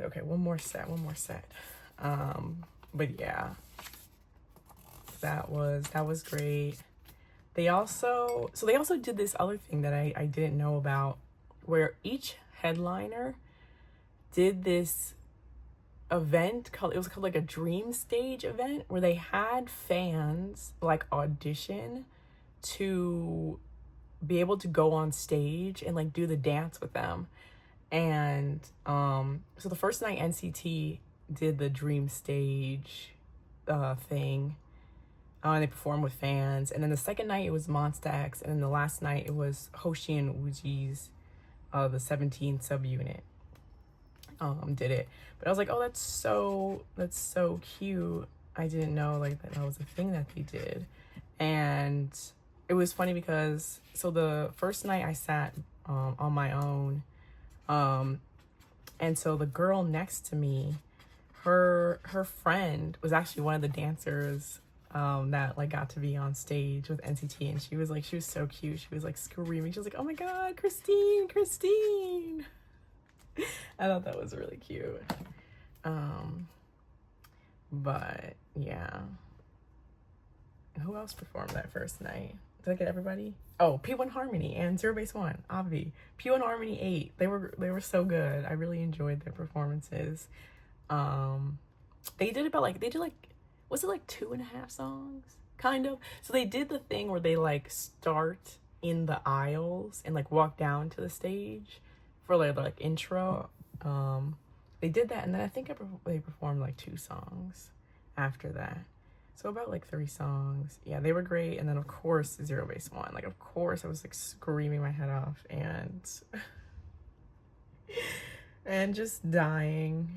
Okay, one more set. But yeah, that was great. They also did this other thing that I didn't know about, where each headliner did this event called like a dream stage event, where they had fans like audition to be able to go on stage and like do the dance with them. And so the first night NCT did the dream stage thing, and they performed with fans. And then the second night it was Monsta X, and then the last night it was Hoshi and Uji's the 17 subunit did it. But I was like, oh, that's so cute. I didn't know like that was a thing that they did. And it was funny because, so the first night I sat on my own, and so the girl next to me, her friend was actually one of the dancers that like got to be on stage with NCT, and she was so cute. She was like screaming. She was like, oh my God, Christine. I thought that was really cute. But yeah, who else performed that first night? Did I get everybody? Oh, P1 Harmony and Zero Base One, Obvi. P1 Harmony 8. They were so good. I really enjoyed their performances. They did like, was it like 2.5 songs? kind of. So they did the thing where they like start in the aisles and like walk down to the stage for like intro. They did that, and then I think they performed like 2 songs after that. So about like 3 songs. Yeah, they were great. And then of course Zero Base won. Like of course I was like screaming my head off and and just dying.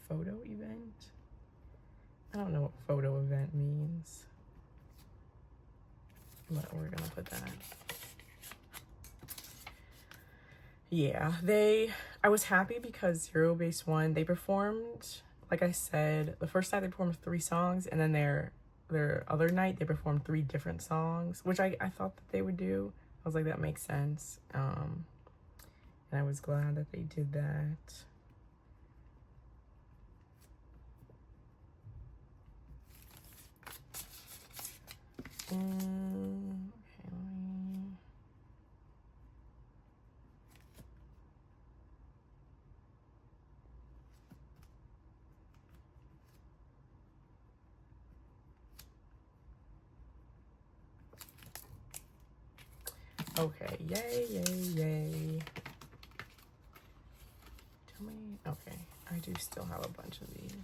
Photo event? I don't know what photo event means, but we're gonna put that. Yeah, I was happy because Zero Base won. They performed, like I said, the first night they performed 3 songs, and then their other night they performed 3 different songs, which I thought that they would do. I was like, that makes sense. And I was glad that they did that. Okay, yay. Tell me, okay, I do still have a bunch of these.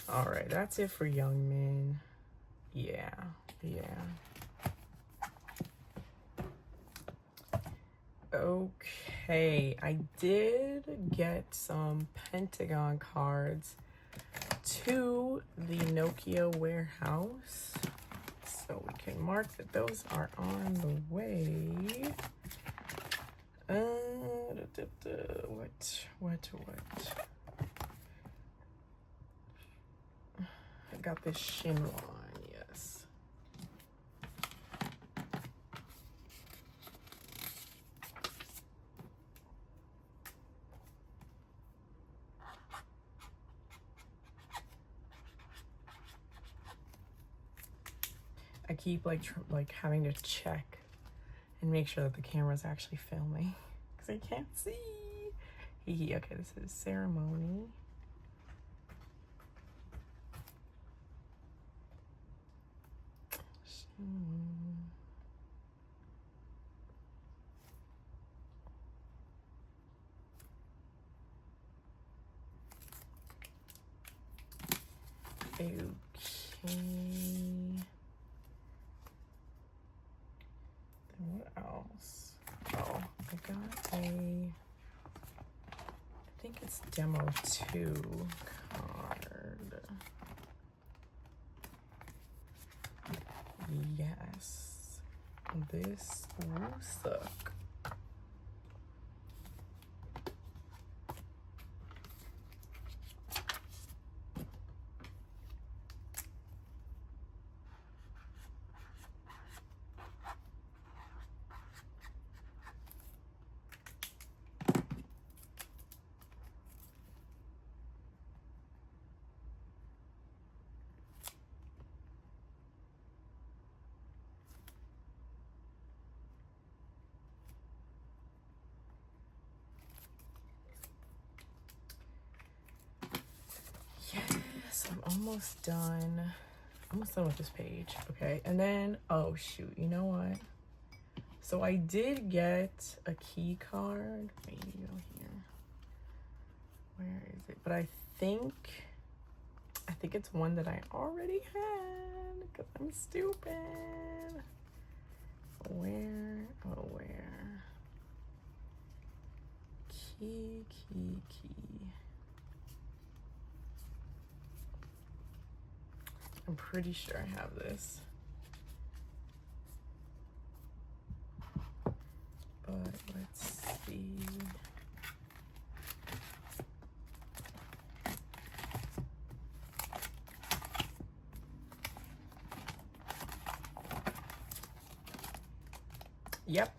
All right, that's it for Young Men. Yeah. Okay, I did get some Pentagon cards to the Nokia warehouse, so we can mark that those are on the way. What? I got this Shinwan, yes. I keep like having to check and make sure that the camera's actually filming because I can't see. Okay, this is Ceremony. Okay. Then what else? Oh, I got I think it's Demo 2 card. Yes. This will suck. Yes, I'm almost done. Almost done with this page. Okay, and then, oh shoot, you know what? So I did get a key card. Wait, you go here. Where is it? But I think it's one that I already had because I'm stupid. Where? Oh, where? Key. I'm pretty sure I have this. But let's see. Yep.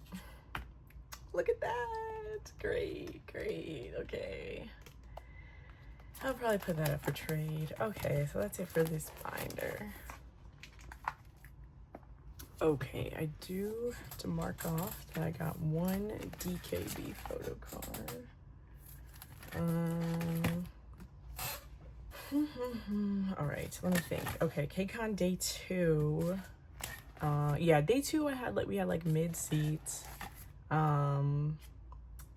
Look at that. Great, great. Okay. I'll probably put that up for trade. Okay, so that's it for this binder. Okay, I do have to mark off that I got one DKB photo card. All right, let me think. Okay, KCON day 2. Yeah, day 2 we had like mid seats.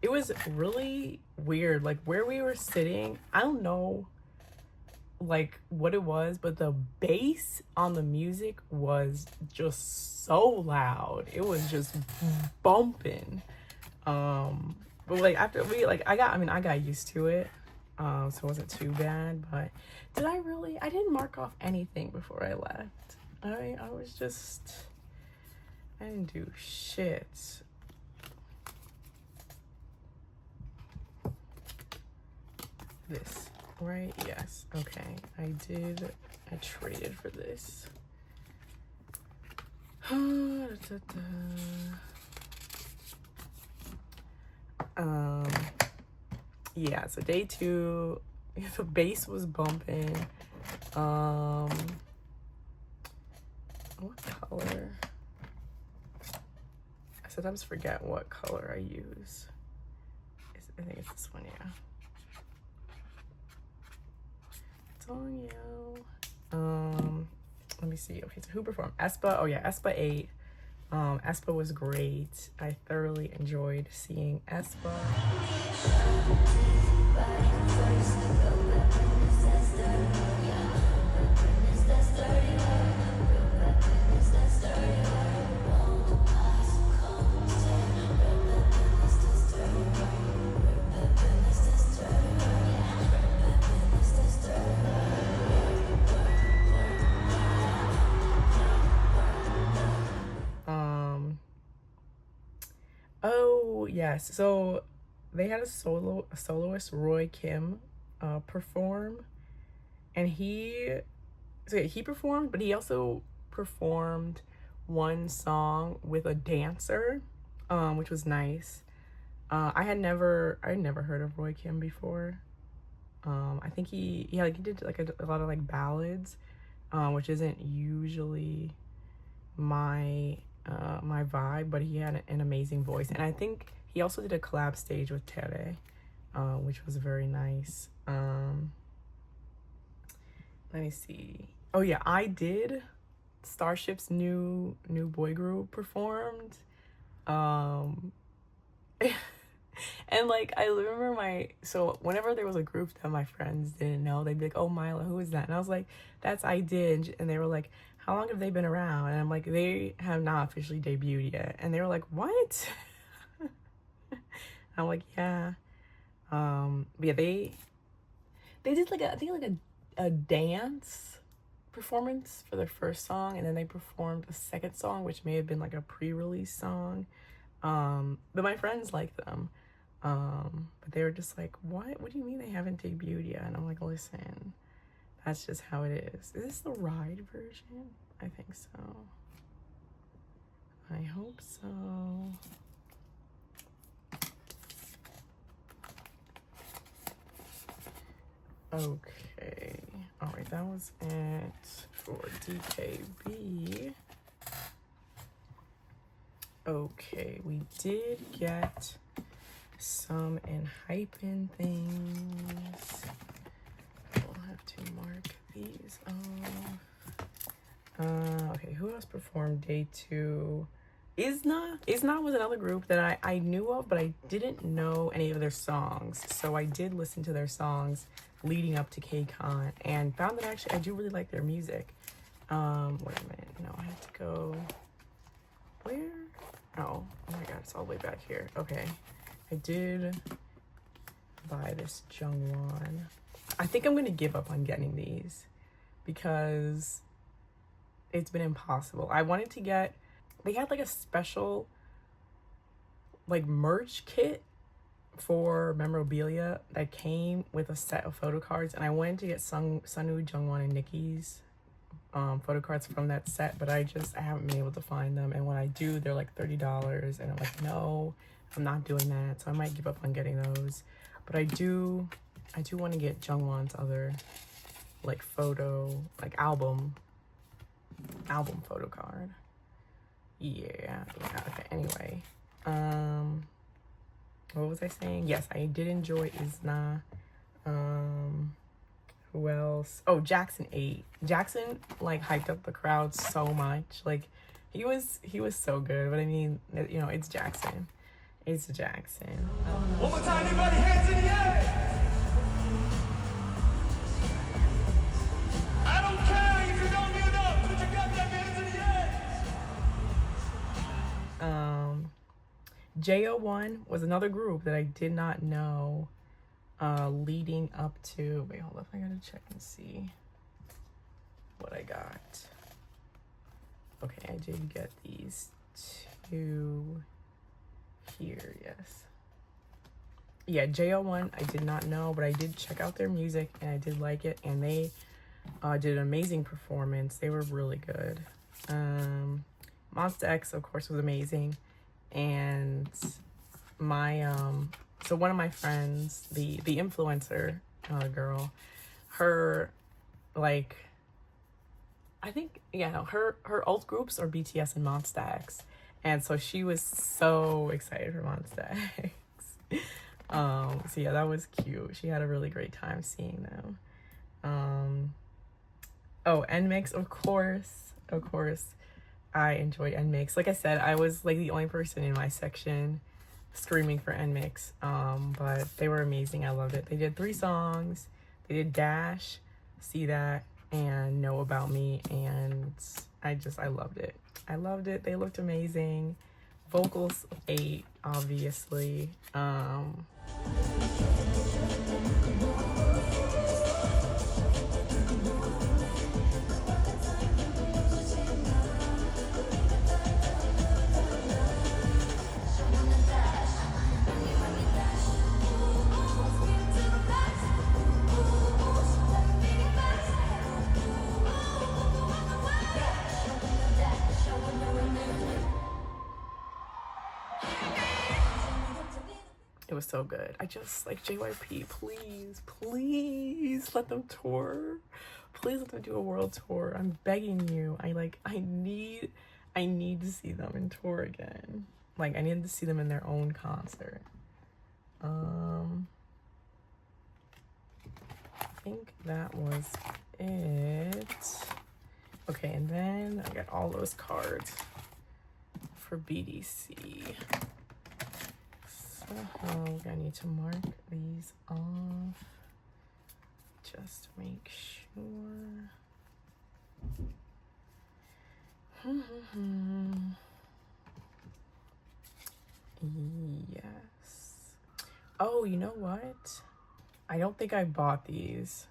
It was really weird, like where we were sitting. I don't know like what it was, but the bass on the music was just so loud. It was just bumping. But like after I got used to it. So it wasn't too bad. But I didn't mark off anything before I left. I didn't do shit. This, right? Yes. Okay. I traded for this. Yeah, so day 2, the bass was bumping. What color? I sometimes forget what color I use. I think it's this one, yeah. Song, let me see. Okay, so who performed? aespa. Oh yeah, aespa 8. aespa was great. I thoroughly enjoyed seeing aespa. Oh yes, so they had a soloist, Roy Kim, perform, and he performed, but he also performed one song with a dancer, which was nice. I had never heard of Roy Kim before. I think he did like a lot of like ballads, which isn't usually my vibe, but he had an amazing voice. And I think he also did a collab stage with Tere, which was very nice. Let me see. Oh yeah, I did. Starship's new boy group performed. And like I remember so whenever there was a group that my friends didn't know, they'd be like, "Oh, Mila, who is that?" And I was like, "That's I Did." And they were like, "How long have they been around?" And I'm like, "They have not officially debuted yet." And they were like, "What?" I'm like, "Yeah." But yeah, they did like a dance performance for their first song, and then they performed a second song, which may have been like a pre-release song. But my friends liked them. But they were just like, what do you mean they haven't debuted yet? And I'm like, listen, that's just how it is. Is this the Ride version? I think so. I hope so. Okay. All right, that was it for DKB. Okay, we did get some Enhypen things. We'll have to mark these off. Okay, who else performed day 2? Isna was another group that I knew of, but I didn't know any of their songs. So I did listen to their songs leading up to KCON and found that actually I do really like their music. Wait a minute. No, I have to go. Where? Oh my god, it's all the way back here. Okay. I did buy this Jungwon. I think I'm gonna give up on getting these because it's been impossible. I wanted to get, they had like a special like merch kit for memorabilia that came with a set of photo cards, and I wanted to get Sunwoo, Jungwon, and Nicki's photo cards from that set, but I haven't been able to find them, and when I do, they're like $30, and I'm like, no, I'm not doing that, so I might give up on getting those. But I do want to get Jungwon's other like photo, like album photo card. Yeah, okay, anyway. What was I saying? Yes, I did enjoy Isna. Who else? Oh, Jackson 8. Jackson like hyped up the crowd so much. Like he was so good. But I mean, you know, it's Jackson. It's Jackson. One more time, everybody, hands in the air. I don't care if you don't kneel up. Put your goddamn hands in the air. JO1 was another group that I did not know leading up to, wait, hold up, I gotta check and see what I got. Okay, I did get these two here, yes. Yeah, JO1 I did not know, but I did check out their music and I did like it, and they did an amazing performance. They were really good. Monsta X, of course, was amazing. And my so one of my friends, the influencer girl, her like, I think, yeah, no, her alt groups are BTS and Monsta X, and so she was so excited for Monsta X. So yeah, that was cute. She had a really great time seeing them. Oh, NMIX, of course. I enjoyed NMIX. Like I said, I was like the only person in my section screaming for NMIX, but they were amazing. I loved it. They did 3 songs. They did Dash, See That, and Know About Me, and I loved it. I loved it. They looked amazing. Vocals 8, obviously. It was so good. I just like JYP, please let them tour. Please let them do a world tour. I'm begging you. I need to see them in tour again. Like I need to see them in their own concert. I think that was it. Okay, and then I got all those cards for BDC. So I need to mark these off just to make sure. Yes. Oh, you know what? I don't think I bought these.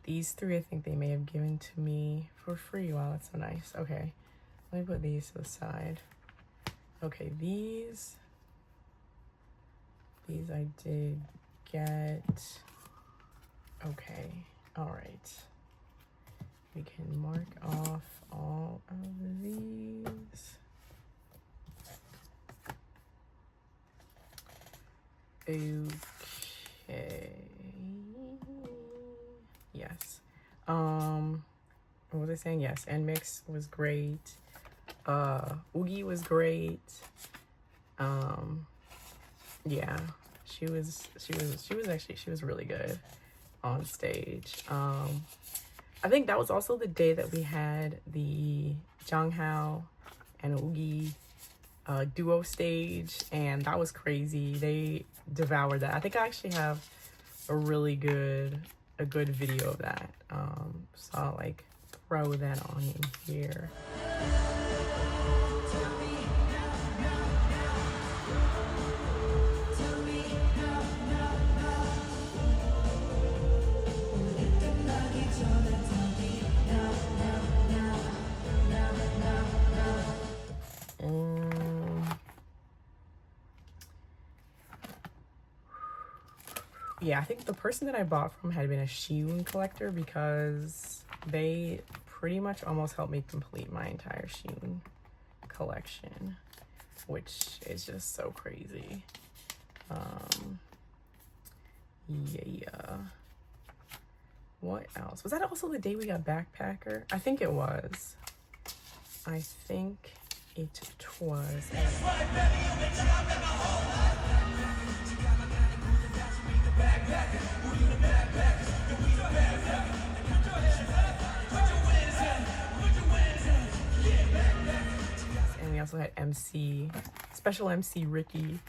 These 3, I think they may have given to me for free. Wow, that's so nice. Okay, let me put these to the side. Okay, these I did get. Okay, all right. We can mark off all of these. Okay. Yes. What was I saying? Yes, NMIX was great. Oogie was great. Yeah, she was really good on stage. I think that was also the day that we had the Jonghao and Oogie duo stage, and that was crazy. They devoured that. I think I actually have a really good video of that. So I'll like throw that on in here. yeah, I think the person that I bought from had been a KCON collector because they pretty much almost helped me complete my entire KCON collection, which is just so crazy. Yeah. What else? Was that also the day we got Backpacker? I think it was. I think it was. And we also had MC, special MC Ricky.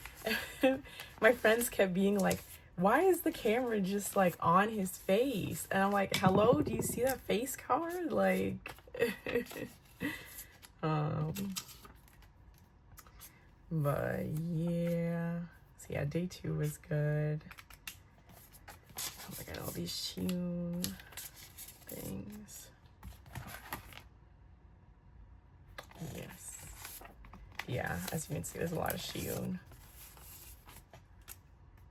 My friends kept being like, why is the camera just like on his face? And I'm like, hello, do you see that face card? Like, but yeah. So yeah, day 2 was good. Oh my god, all these KCON things. Yes. Yeah, as you can see, there's a lot of KCON.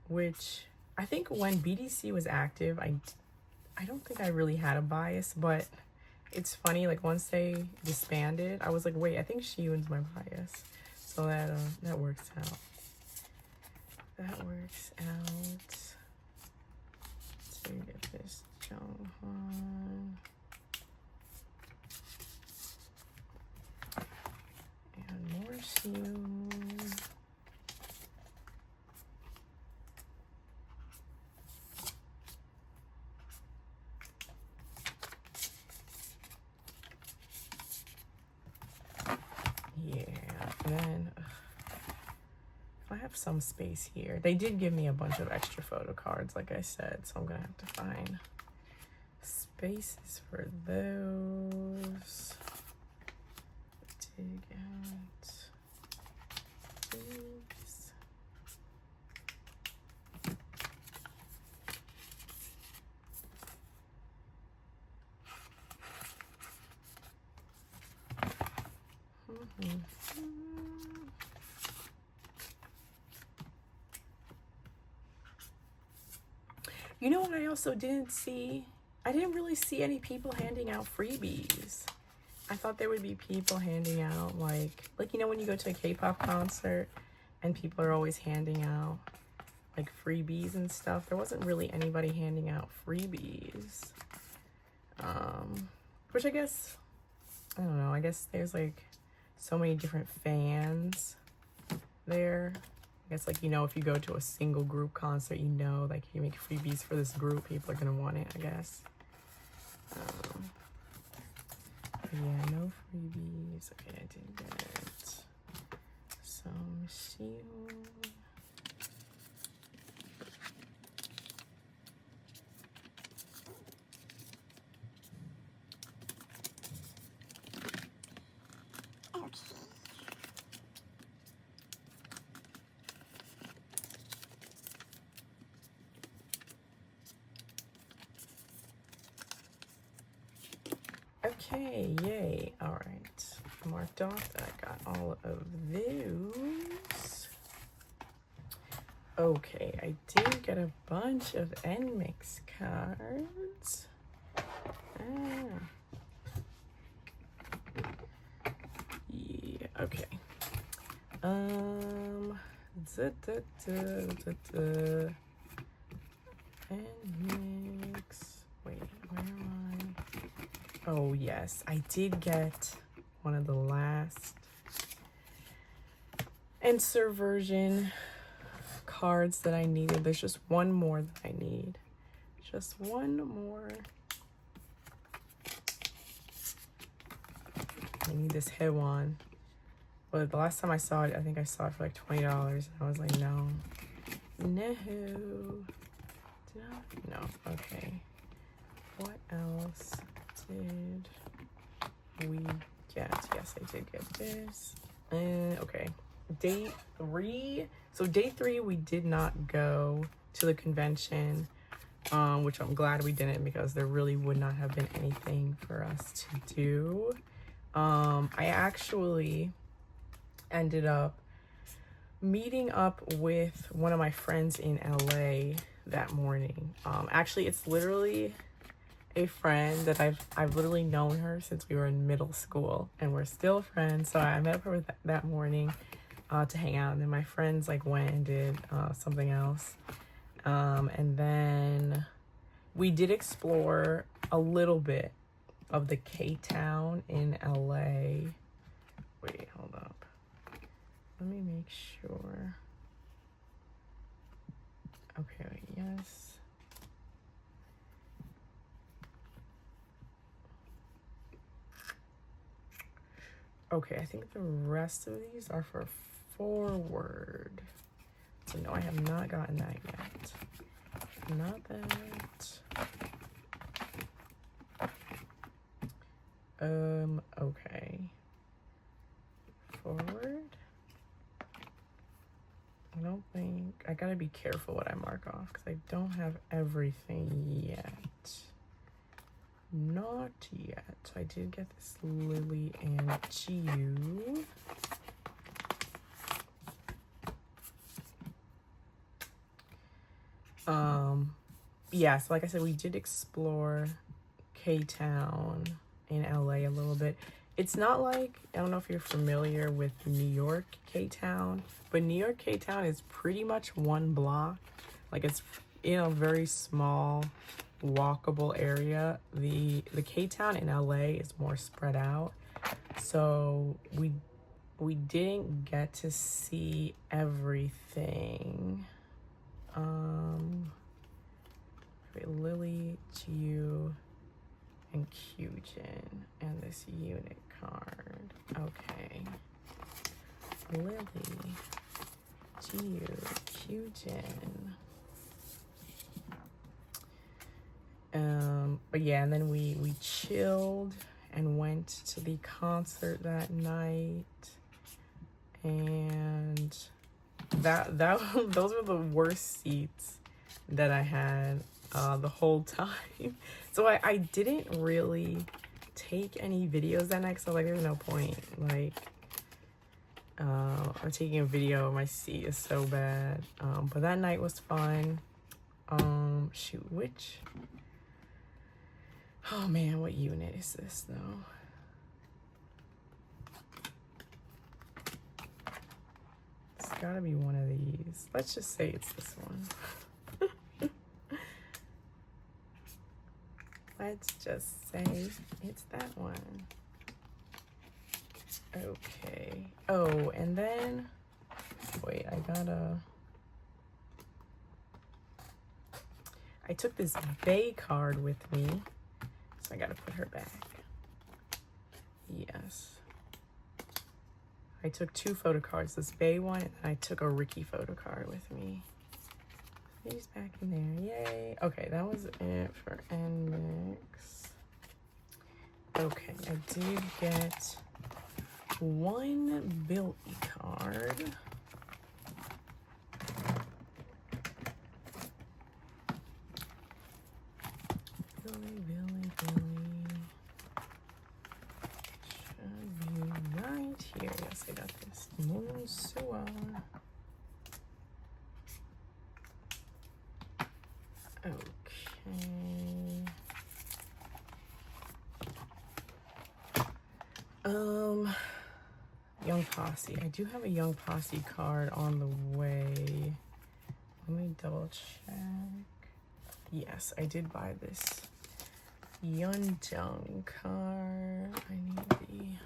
Which, I think when BDC was active, I don't think I really had a bias, but it's funny, like once they disbanded, I was like, wait, I think KCON's my bias. So that works out. That works out. To get this Jonghyun. And more KCON. Yeah, and then I have some space here. They did give me a bunch of extra photo cards, like I said, so I'm gonna have to find spaces for those. Dig out these. You know what I also didn't see? I didn't really see any people handing out freebies. I thought there would be people handing out like you know when you go to a K-pop concert and people are always handing out like freebies and stuff. There wasn't really anybody handing out freebies. Which I guess, I don't know, I guess there's like so many different fans there. I guess like, you know, if you go to a single group concert, you know, like you make freebies for this group, people are gonna want it, I guess. Yeah, no freebies. Okay, I did get some shield. Okay, yay. All right. Marked off that I got all of those. Okay, I did get a bunch of NMIX cards. Yeah, okay. NMIX. Wait, where am I? Oh yes, I did get one of the last Ensor version cards that I needed. There's just one more that I need. Just one more. I need this Haewon. But the last time I saw it, I think I saw it for like $20. And I was like, no. No. No. Okay. What else did we get? Yes, I did get this. Okay. Day 3. So day 3, we did not go to the convention, which I'm glad we didn't because there really would not have been anything for us to do. I actually ended up meeting up with one of my friends in LA that morning. Actually, it's literally a friend that I've literally known her since we were in middle school, and we're still friends. So I met up with her that morning to hang out, and then my friends like went and did something else, and then we did explore a little bit of the K-Town in LA. Wait, hold up. Let me make sure. Okay, wait, yes. Okay, I think the rest of these are for forward. So no, I have not gotten that yet. Not that. Okay. Forward. I don't think, I gotta be careful what I mark off because I don't have everything yet. Not yet. So I did get this Lily and Chiu. Yeah, so like I said, we did explore K-Town in LA a little bit. It's not like, I don't know if you're familiar with New York K-Town, but New York K-Town is pretty much one block. Like it's in a very small walkable area. The K-Town in LA is more spread out. So we didn't get to see everything. Lily, Chiu, and Kyujin, and this unit card. Okay. Lily, Chiu, Kyujin. But yeah, and then we chilled and went to the concert that night, and that those were the worst seats that I had the whole time. So I didn't really take any videos that night, so like there's no point. Like I'm taking a video of my seat is so bad. But that night was fun. Shoot, oh man, what unit is this though? It's gotta be one of these. Let's just say it's this one. Let's just say it's that one. Okay. Oh, and then, wait, I took this Bay card with me, so I gotta put her back. Yes. I took 2 photo cards, this Bay one, and I took a Ricky photo card with me. He's back in there, yay. Okay, that was it for index. Okay, I did get 1 Billy card. Billy. Should be right here. Yes, I got this. Moonsua. Okay. Young Posse. I do have a Young Posse card on the way. Let me double check. Yes, I did buy this Yun Jung card. I need the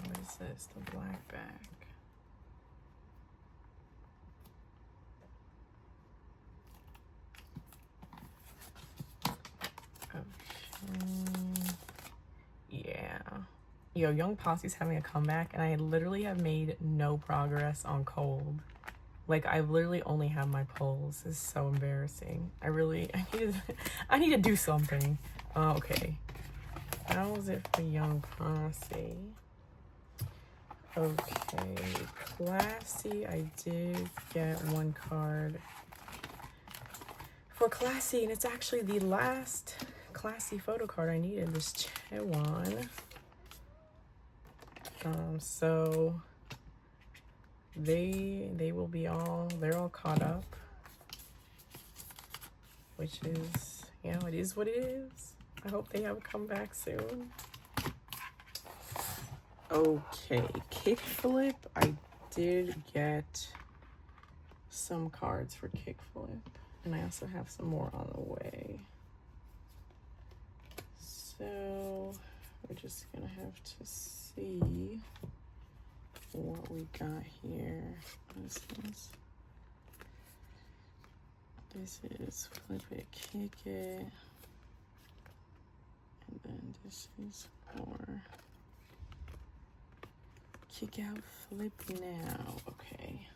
what is this? The black back. Okay. Yo, Young Posse's having a comeback, and I literally have made no progress on Cold. Like, I literally only have my polls. It's so embarrassing. I need to do something. Okay. How was it for Young Posse? Okay, Classy, I did get one card for Classy, and it's actually the last Classy photo card I needed, this KCON. So they will be they're all caught up, which is, you know, it is what it is. I hope they have a comeback soon. Okay, Kickflip, I did get some cards for Kickflip, and I also have some more on the way. So we're just gonna have to see what we got here. This is Flip It, Kick It, and then this is for Kick Out, Flip Now. Okay,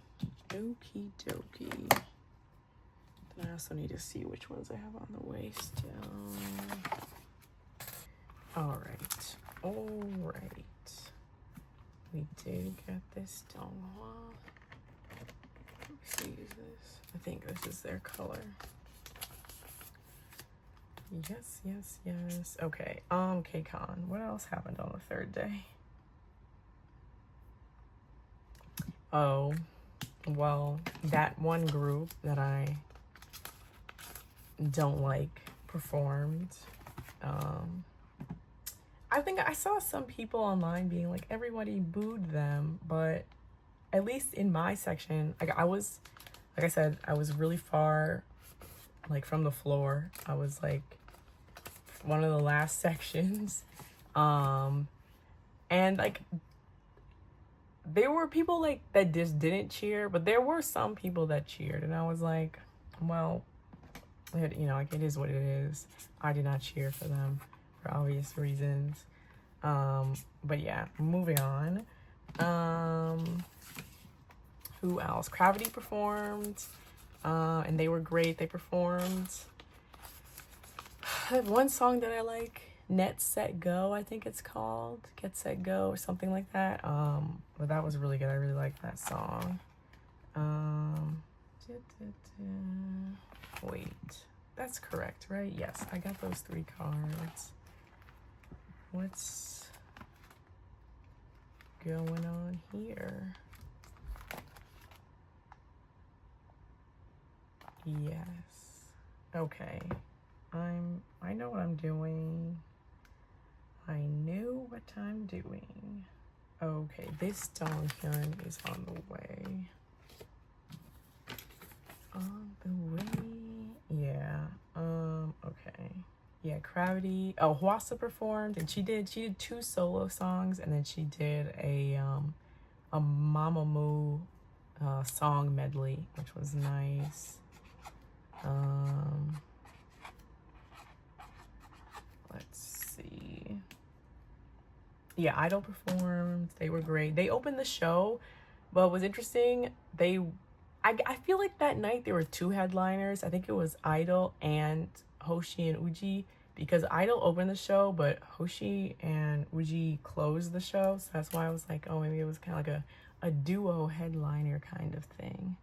okie dokie. Then I also need to see which ones I have on the way still. All right. We did get this Donghua. Let's see, is this? I think this is their color. Yes. Okay, KCON. What else happened on the third day? Oh, well, that one group that I don't like performed. I think I saw some people online being like, everybody booed them, but at least in my section, like I said, I was really far, like, from the floor. I was like one of the last sections, and like there were people like that just didn't cheer, but there were some people that cheered, and I was like, well, you know, like, it is what it is. I did not cheer for them for obvious reasons. But yeah, moving on. Who else? Gravity performed, and they were great. They performed. I have one song that I like, Net Set Go, I think it's called, Get Set Go or something like that. But that was really good. I really like that song. Wait, that's correct, right? Yes, I got those 3 cards. What's going on here? Yes. Okay. I know what I'm doing. I knew what I'm doing. Okay, this Donghyun is on the way. Yeah. Okay. Yeah, Gravity. Oh, Hwasa performed, and she did 2 solo songs, and then she did a Mamamoo song medley, which was nice. Let's see. Yeah, Idol performed. They were great. They opened the show, but what was interesting, I feel like that night there were 2 headliners. I think it was Idol and Hoshi and Uji, because Idol opened the show, but Hoshi and Uji closed the show. So that's why I was like, oh, maybe it was kind of like a duo headliner kind of thing.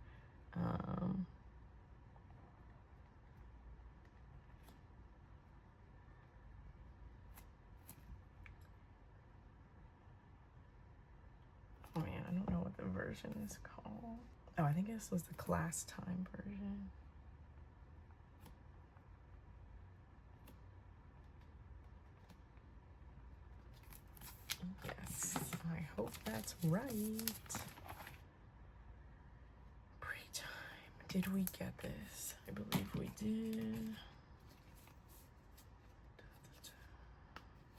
Oh man, I don't know what the version is called. Oh, I think this was the class time version. Yes, I hope that's right. Pre-time. Did we get this? I believe we did.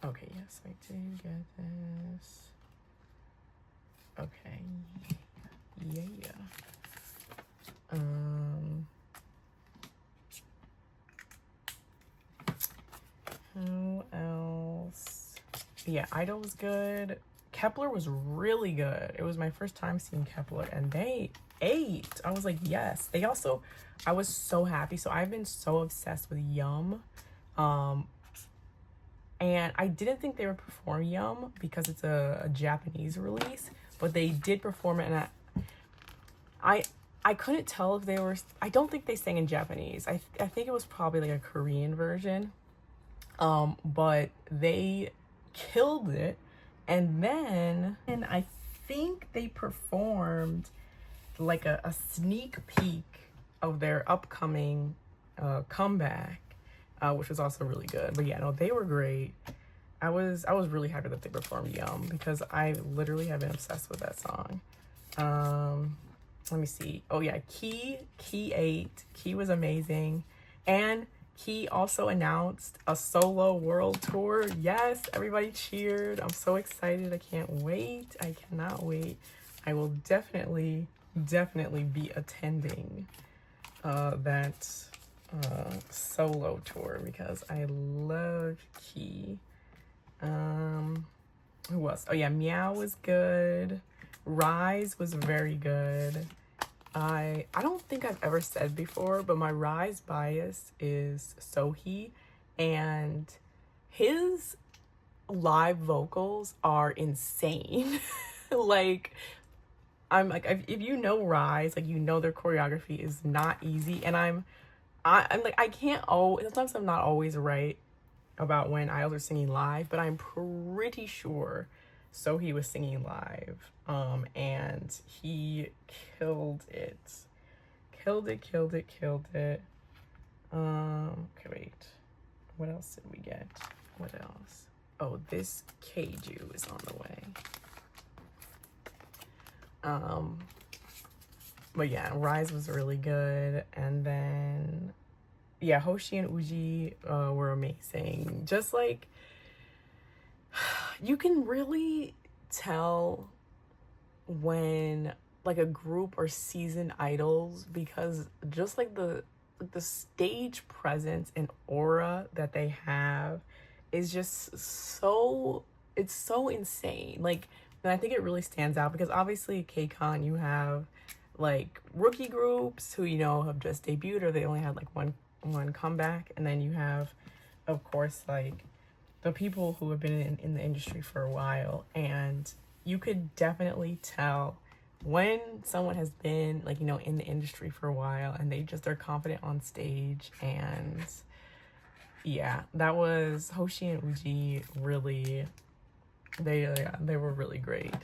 Okay, yes, I did get this. Okay. Yeah. Who else? Yeah, Idol was good. Kepler was really good. It was my first time seeing Kepler, and they ate. I was like, yes. They also, I was so happy. So I've been so obsessed with Yum. And I didn't think they would perform Yum because it's a Japanese release, but they did perform it, and I couldn't tell if they were. I don't think they sang in Japanese. I think it was probably like a Korean version. But they killed it, and then I think they performed like a sneak peek of their upcoming comeback, which was also really good. But yeah, no, they were great. I was really happy that they performed Yum because I literally have been obsessed with that song. Let me see. Oh yeah, Key 8. Key was amazing. And Key also announced a solo world tour. Yes, everybody cheered. I'm so excited. I can't wait. I cannot wait. I will definitely be attending that solo tour because I love Key. Who else? Oh yeah, Meow was good. Rise was very good. I don't think I've ever said before, but my Rise bias is Sohee, and his live vocals are insane. Like, I'm like, if you know Rise, like, you know their choreography is not easy, and I'm like, I can't always, sometimes I'm not always right about when idols are singing live, but I'm pretty sure Sohee was singing live, and he killed it. Okay, wait. What else did we get? What else? Oh, this Keiju is on the way. But yeah, Rise was really good, and then yeah, Hoshi and Uji were amazing. Just like, you can really tell when like a group or seasoned idols because just like the stage presence and aura that they have is just so, it's so insane. Like, and I think it really stands out because obviously KCON, you have like rookie groups who, you know, have just debuted or they only had like one comeback, and then you have, of course, like the people who have been in the industry for a while, and you could definitely tell when someone has been, like, you know, in the industry for a while and they just are confident on stage. And yeah, that was Hoshi and Uji. Really, they were really great.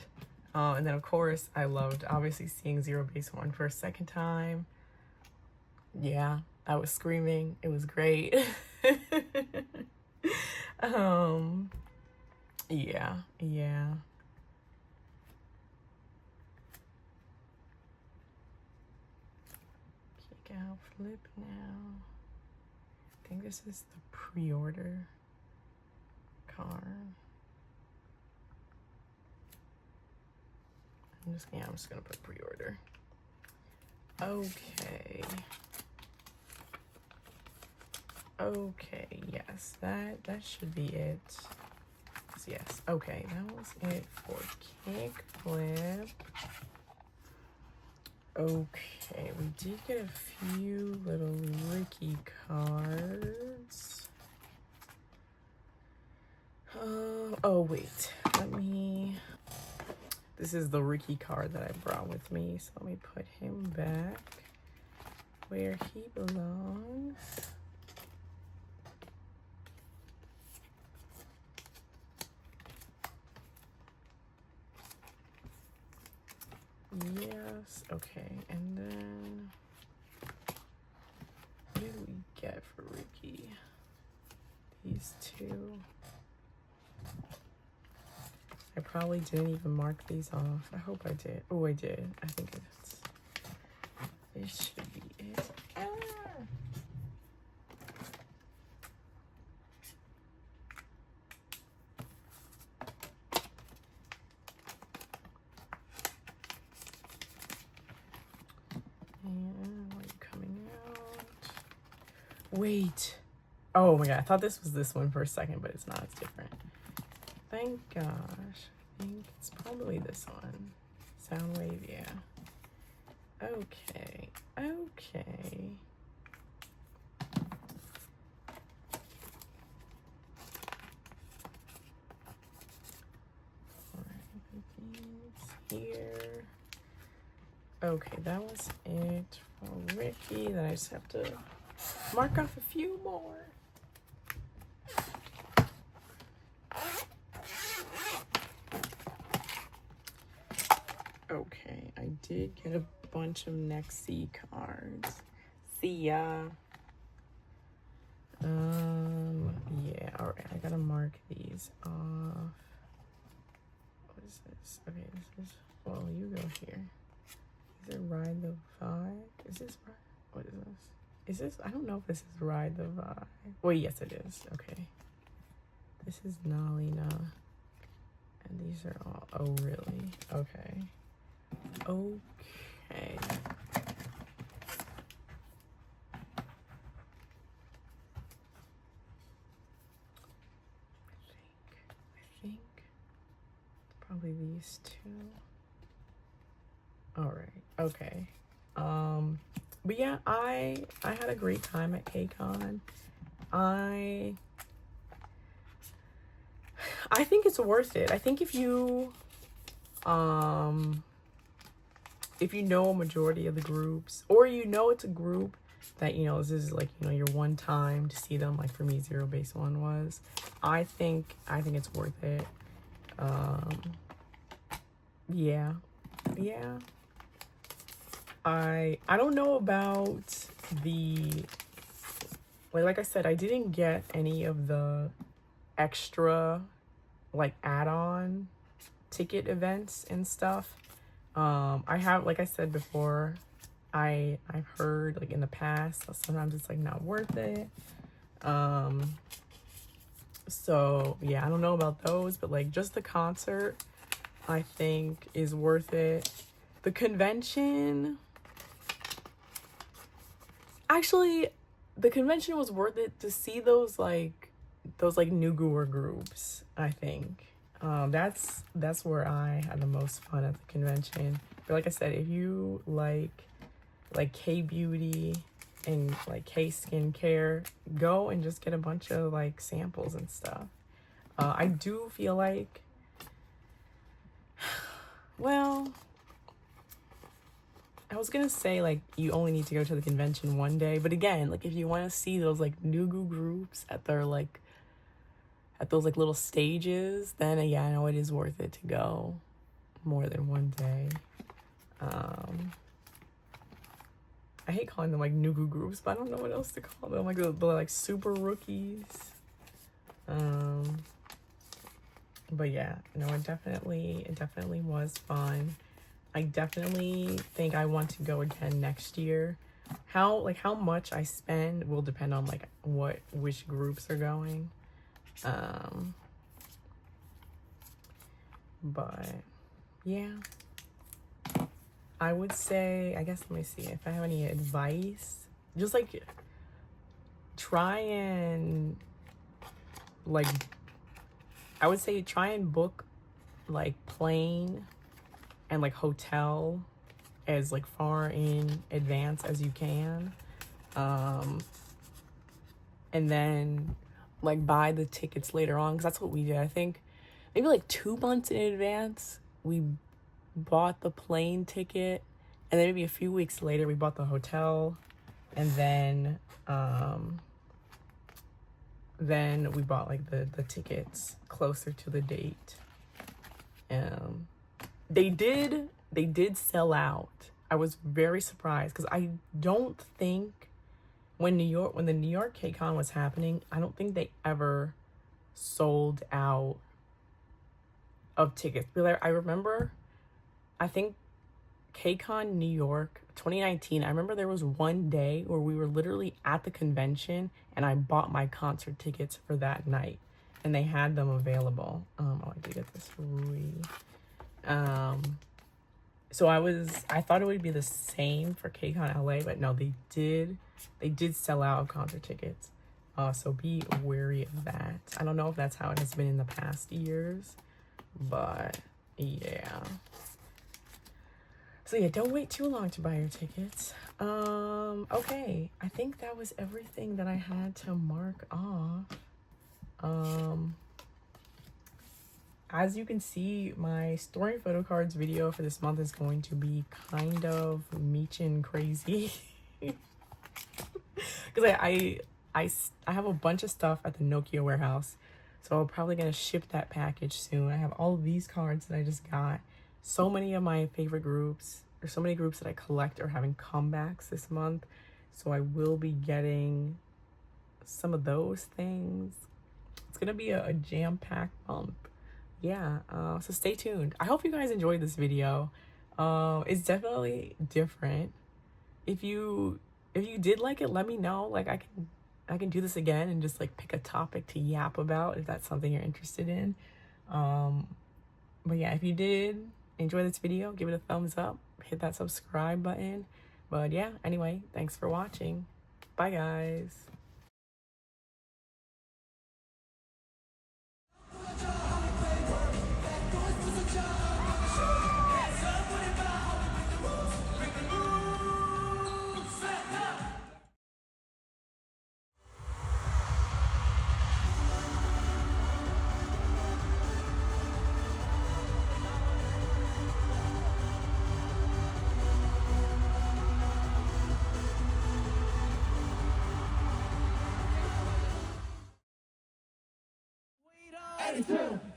And then of course I loved obviously seeing Zero Base One for a second time. Yeah, I was screaming. It was great. Yeah. Kick out, flip now. I think this is the pre-order card. I'm just gonna put pre-order. Okay, yes, that should be it. Yes, okay, that was it for Kickflip. Okay, we did get a few little Ricky cards. Oh wait, this is the Ricky card that I brought with me, so let me put him back where he belongs. Yes, okay, and then what did we get for Ricky? These two. I probably didn't even mark these off. I hope I did. Oh, I did. I think this should be it. And what are you coming out? Wait. Oh my god, I thought this was this one for a second, but it's not. It's different. thank gosh. I think it's probably this one. Soundwave, yeah. Okay. Okay. Here. Okay, that was it for Ricky. Then I just have to mark off a few more. Okay, I did get a bunch of next C cards. See ya. Yeah, all right, I gotta mark these off. What is this? Okay, this is, well, you go here. Is it Ride the Vibe? Is this, what is this? Is this, I don't know if this is Ride the Vibe. Well, yes, it is. Okay. This is Nalina. And these are all, oh, really? Okay. Okay. I think probably these two. All right. Okay. But yeah, I had a great time at KCON. I think it's worth it. I think if you know a majority of the groups, or you know it's a group that, you know, this is like, you know, your one time to see them, like for me Zero Base One was, I think it's worth it. Yeah. I don't know about the, like I said, I didn't get any of the extra like add-on ticket events and stuff. I have, like I said before, I've heard like in the past sometimes it's like not worth it. So yeah, I don't know about those, but like just the concert I think is worth it. The convention, actually the convention was worth it to see those newer groups. I think that's where I had the most fun at the convention. But like I said, if you like K beauty and like K skincare, go and just get a bunch of like samples and stuff. I do feel like, well, I was gonna say like you only need to go to the convention one day, but again, like if you want to see those like Nugu groups at their like at those like little stages, then yeah, I know it is worth it to go more than one day. I hate calling them like Nugu groups, but I don't know what else to call them. Like the like super rookies. But yeah, no, it definitely was fun. I definitely think I want to go again next year. How much I spend will depend on like which groups are going. But yeah, I would say, I guess, let me see if I have any advice. Just like try and like, I would say try and book like plane and like hotel as like far in advance as you can. And then like buy the tickets later on, because that's what we did. I think maybe like 2 months in advance we bought the plane ticket, and then maybe a few weeks later we bought the hotel, and then we bought like the tickets closer to the date. They did sell out. I was very surprised because I don't think when the New York KCON was happening, I don't think they ever sold out of tickets. But I remember, I think KCON New York 2019, I remember there was one day where we were literally at the convention and I bought my concert tickets for that night and they had them available. Oh, I did get this Rui. So I thought it would be the same for KCON LA, but no, they did sell out of concert tickets. So be wary of that. I don't know if that's how it has been in the past years, but yeah. So yeah, don't wait too long to buy your tickets. Okay, I think that was everything that I had to mark off. As you can see, my storing photo cards video for this month is going to be kind of meechin crazy. Because I have a bunch of stuff at the Nokia warehouse, so I'm probably gonna ship that package soon. I have all of these cards that I just got. So many of my favorite groups, or so many groups that I collect, are having comebacks this month, so I will be getting some of those things. It's gonna be a jam-packed month. Yeah, so stay tuned. I hope you guys enjoyed this video. It's definitely different. If you did like it, let me know. Like I can do this again and just like pick a topic to yap about if that's something you're interested in. But yeah, if you did enjoy this video, give it a thumbs up, hit that subscribe button. But yeah, anyway, thanks for watching. Bye guys.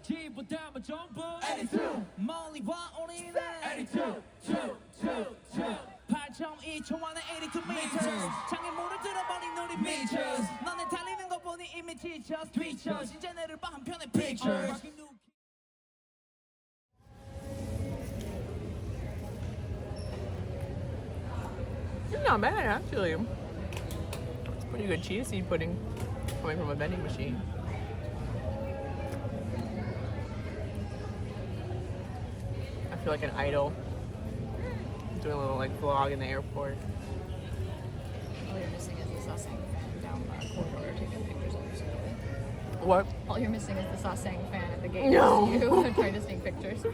지보다 전부 멀리 와 우리는 8.2초 안에 82 meters 장애물을 들어버린 우리 meters 너네 달리는 거 보니 이미 지쳐 뒤쳐 진짜 내를 봐 한편의 pictures. It's not bad actually. It's pretty good chia seed pudding coming from a vending machine. I feel like an idol doing a little like vlog in the airport. All you're missing is the Sasang fan down the corridor taking pictures of you. What? All you're missing is the Sasang fan at the gate No. next to you trying to take pictures.